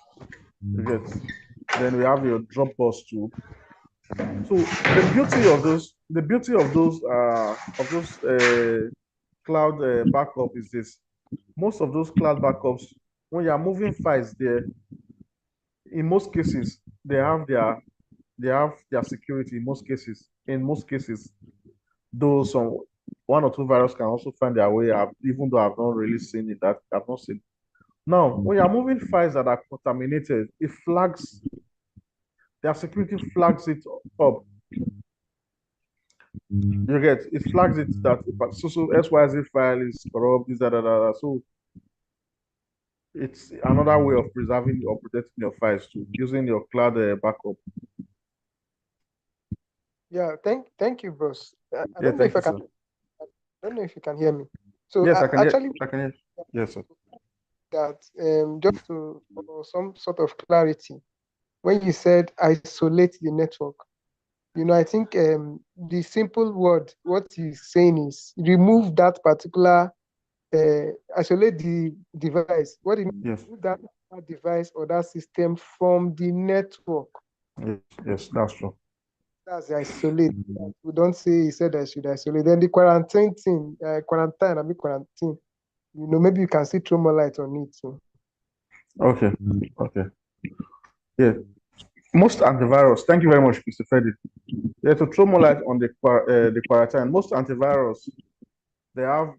You get. Then we have your Dropbox too. So the beauty of those cloud backup is this. Most of those cloud backups, when you are moving files there, in most cases, they have their security in most cases. In most cases, though some one or two viruses can also find their way up, even though I've not really seen it, that I've not seen. Now, when you're moving files that are contaminated, it flags their security flags it up. You get it flags it that so XYZ file is corrupt, this, that. So it's another way of preserving or protecting your files too, using your cloud backup. Yeah, thank you, boss. I Yeah, don't know thank if I you, can. sir. I don't know if you can hear me. So Yes, I can hear. actually, I can hear. Yes, sir. that just to for some sort of clarity, when you said isolate the network, I think the simple word what he's saying is remove that particular isolate the device. What it means, Yes, remove that device or that system from the network. yes, that's true. That's the isolate. We don't say he said I should isolate. Then the quarantine thing, quarantine. Maybe you can see throw more light on it too. Okay, okay. Yeah, most antivirus. Thank you very much, Mr. Freddy. Yeah, to throw more light on the quarantine. Most antivirus they have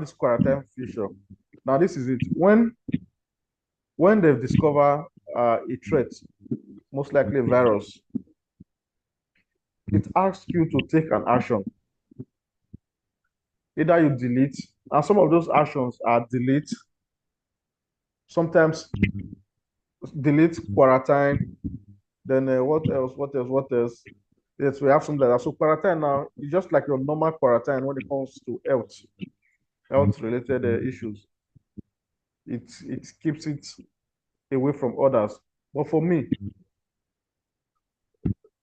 this quarantine feature. Now this is it. When they discover a threat, most likely a virus, it asks you to take an action. Either you delete, and some of those actions are delete, sometimes delete, quarantine, then what else? What else? Yes, we have something like that. So quarantine now is just like your normal quarantine when it comes to health related issues. It keeps it away from others. But for me,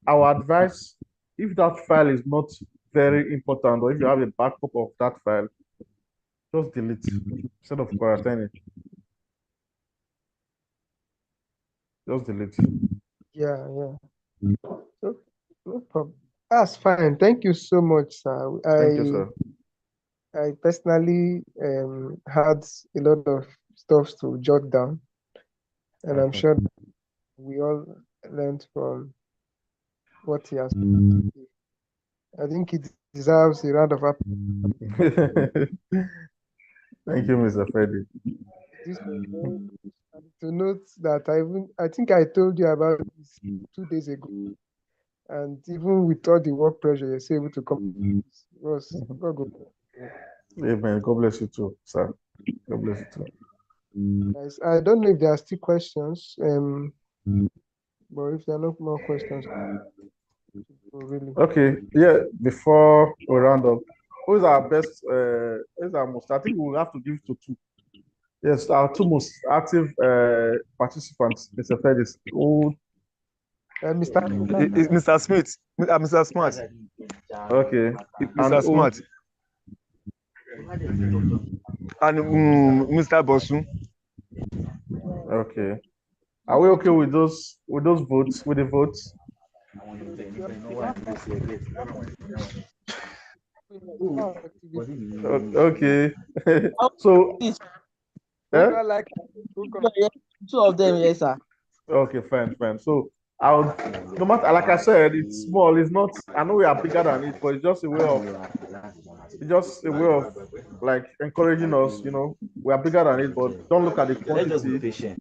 our advice, if that file is not very important, or if you have a backup of that file, just delete instead of quarantining. Just delete. Yeah. So, no problem. That's fine. Thank you so much, sir. Thank you, sir. I personally had a lot of stuff to jot down, and I'm sure we all learned from what he has. I think it deserves a round of applause. Thank you, Mr. Freddy. This to note that I think I told you about this 2 days ago, and even with all the work pressure, you're still able to come. It was God go. Amen. God bless you too, sir. God bless you too. Guys, I don't know if there are still questions. But if there are no more questions, really. Okay. Yeah. Before we round up, who is our best? Who is our most? I think we'll have to give to two. Yes, our two most active participants, Mr. Fredis. Who? Mr. Smith, Mr. Smart. Okay. Mr. Smart. And Mr. Bosu. Okay. Are we okay with those votes? With the votes? Okay. So. Like two of them, yes, sir. Okay, fine. So no matter, like I said, it's small. It's not. I know we are bigger than it, but it's just a way of like encouraging us. We are bigger than it, but don't look at the quantity. Let's just be patient.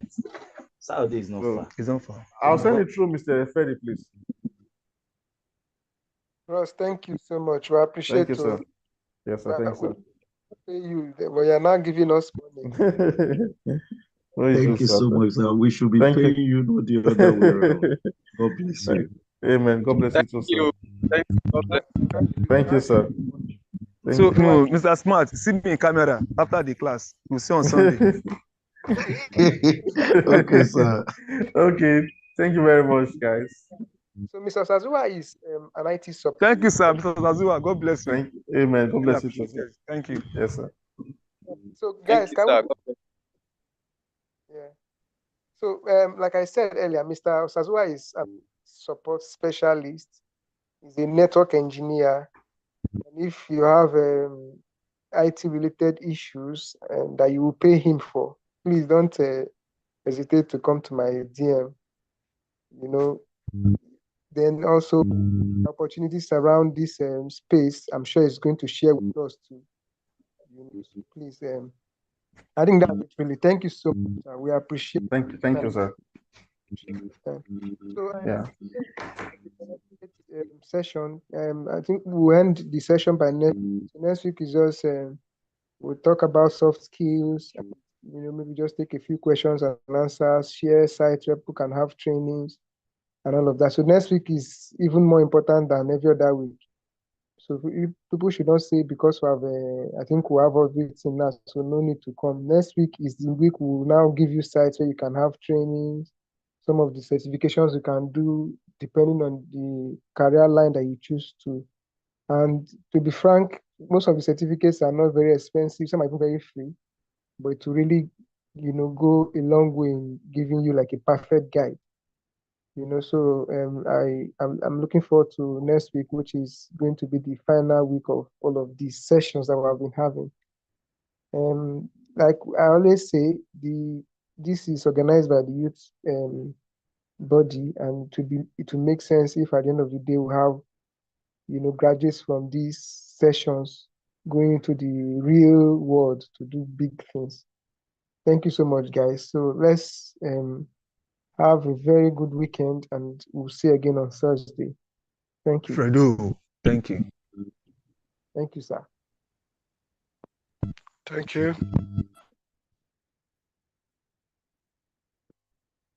Saturday is not far. It's not far. I'll send it through, Mr. Freddy, please. Ross, thank you so much. We appreciate it. Thank you, sir. Yes, sir. Thanks, sir. But you're not giving us money. Thank you so much, sir. We should be paying you, not the other way around. God bless you. Amen. God bless you too, sir. Thank you, sir. So, no, Mr. Smart, see me in camera after the class. We'll see on Sunday. Okay, sir. Okay. Thank you very much, guys. So, Mr. Sazua is an IT support. Thank you, sir, Mr. Sazua. God bless you. Amen. God bless you, sir. Thank you. Yes, sir. So, guys, So, like I said earlier, Mr. Sazua is a support specialist. He's a network engineer. And if you have IT-related issues that you will pay him for, please don't hesitate to come to my DM. Then also opportunities around this space, I'm sure he's going to share with us too. So please, I think that's it really. Thank you so much. We appreciate it. Thank you, sir. So Yeah. session. I think we'll end the session by next. So next week is just we'll talk about soft skills. And, maybe just take a few questions and answers. Share sites where people can have trainings and all of that. So next week is even more important than every other week. So people should not say because we have, I think we have everything now, so no need to come. Next week is the week we will now give you sites where you can have trainings, some of the certifications you can do depending on the career line that you choose to. And to be frank, most of the certificates are not very expensive. Some are even very free, but to really, go a long way in giving you like a perfect guide. So I'm looking forward to next week, which is going to be the final week of all of these sessions that we have been having. Like I always say, this is organized by the youth body, and it will make sense if at the end of the day we have graduates from these sessions going into the real world to do big things. Thank you so much, guys. So let's have a very good weekend, and we'll see you again on Thursday. Thank you. Fredo, thank you. Thank you, sir. Thank you.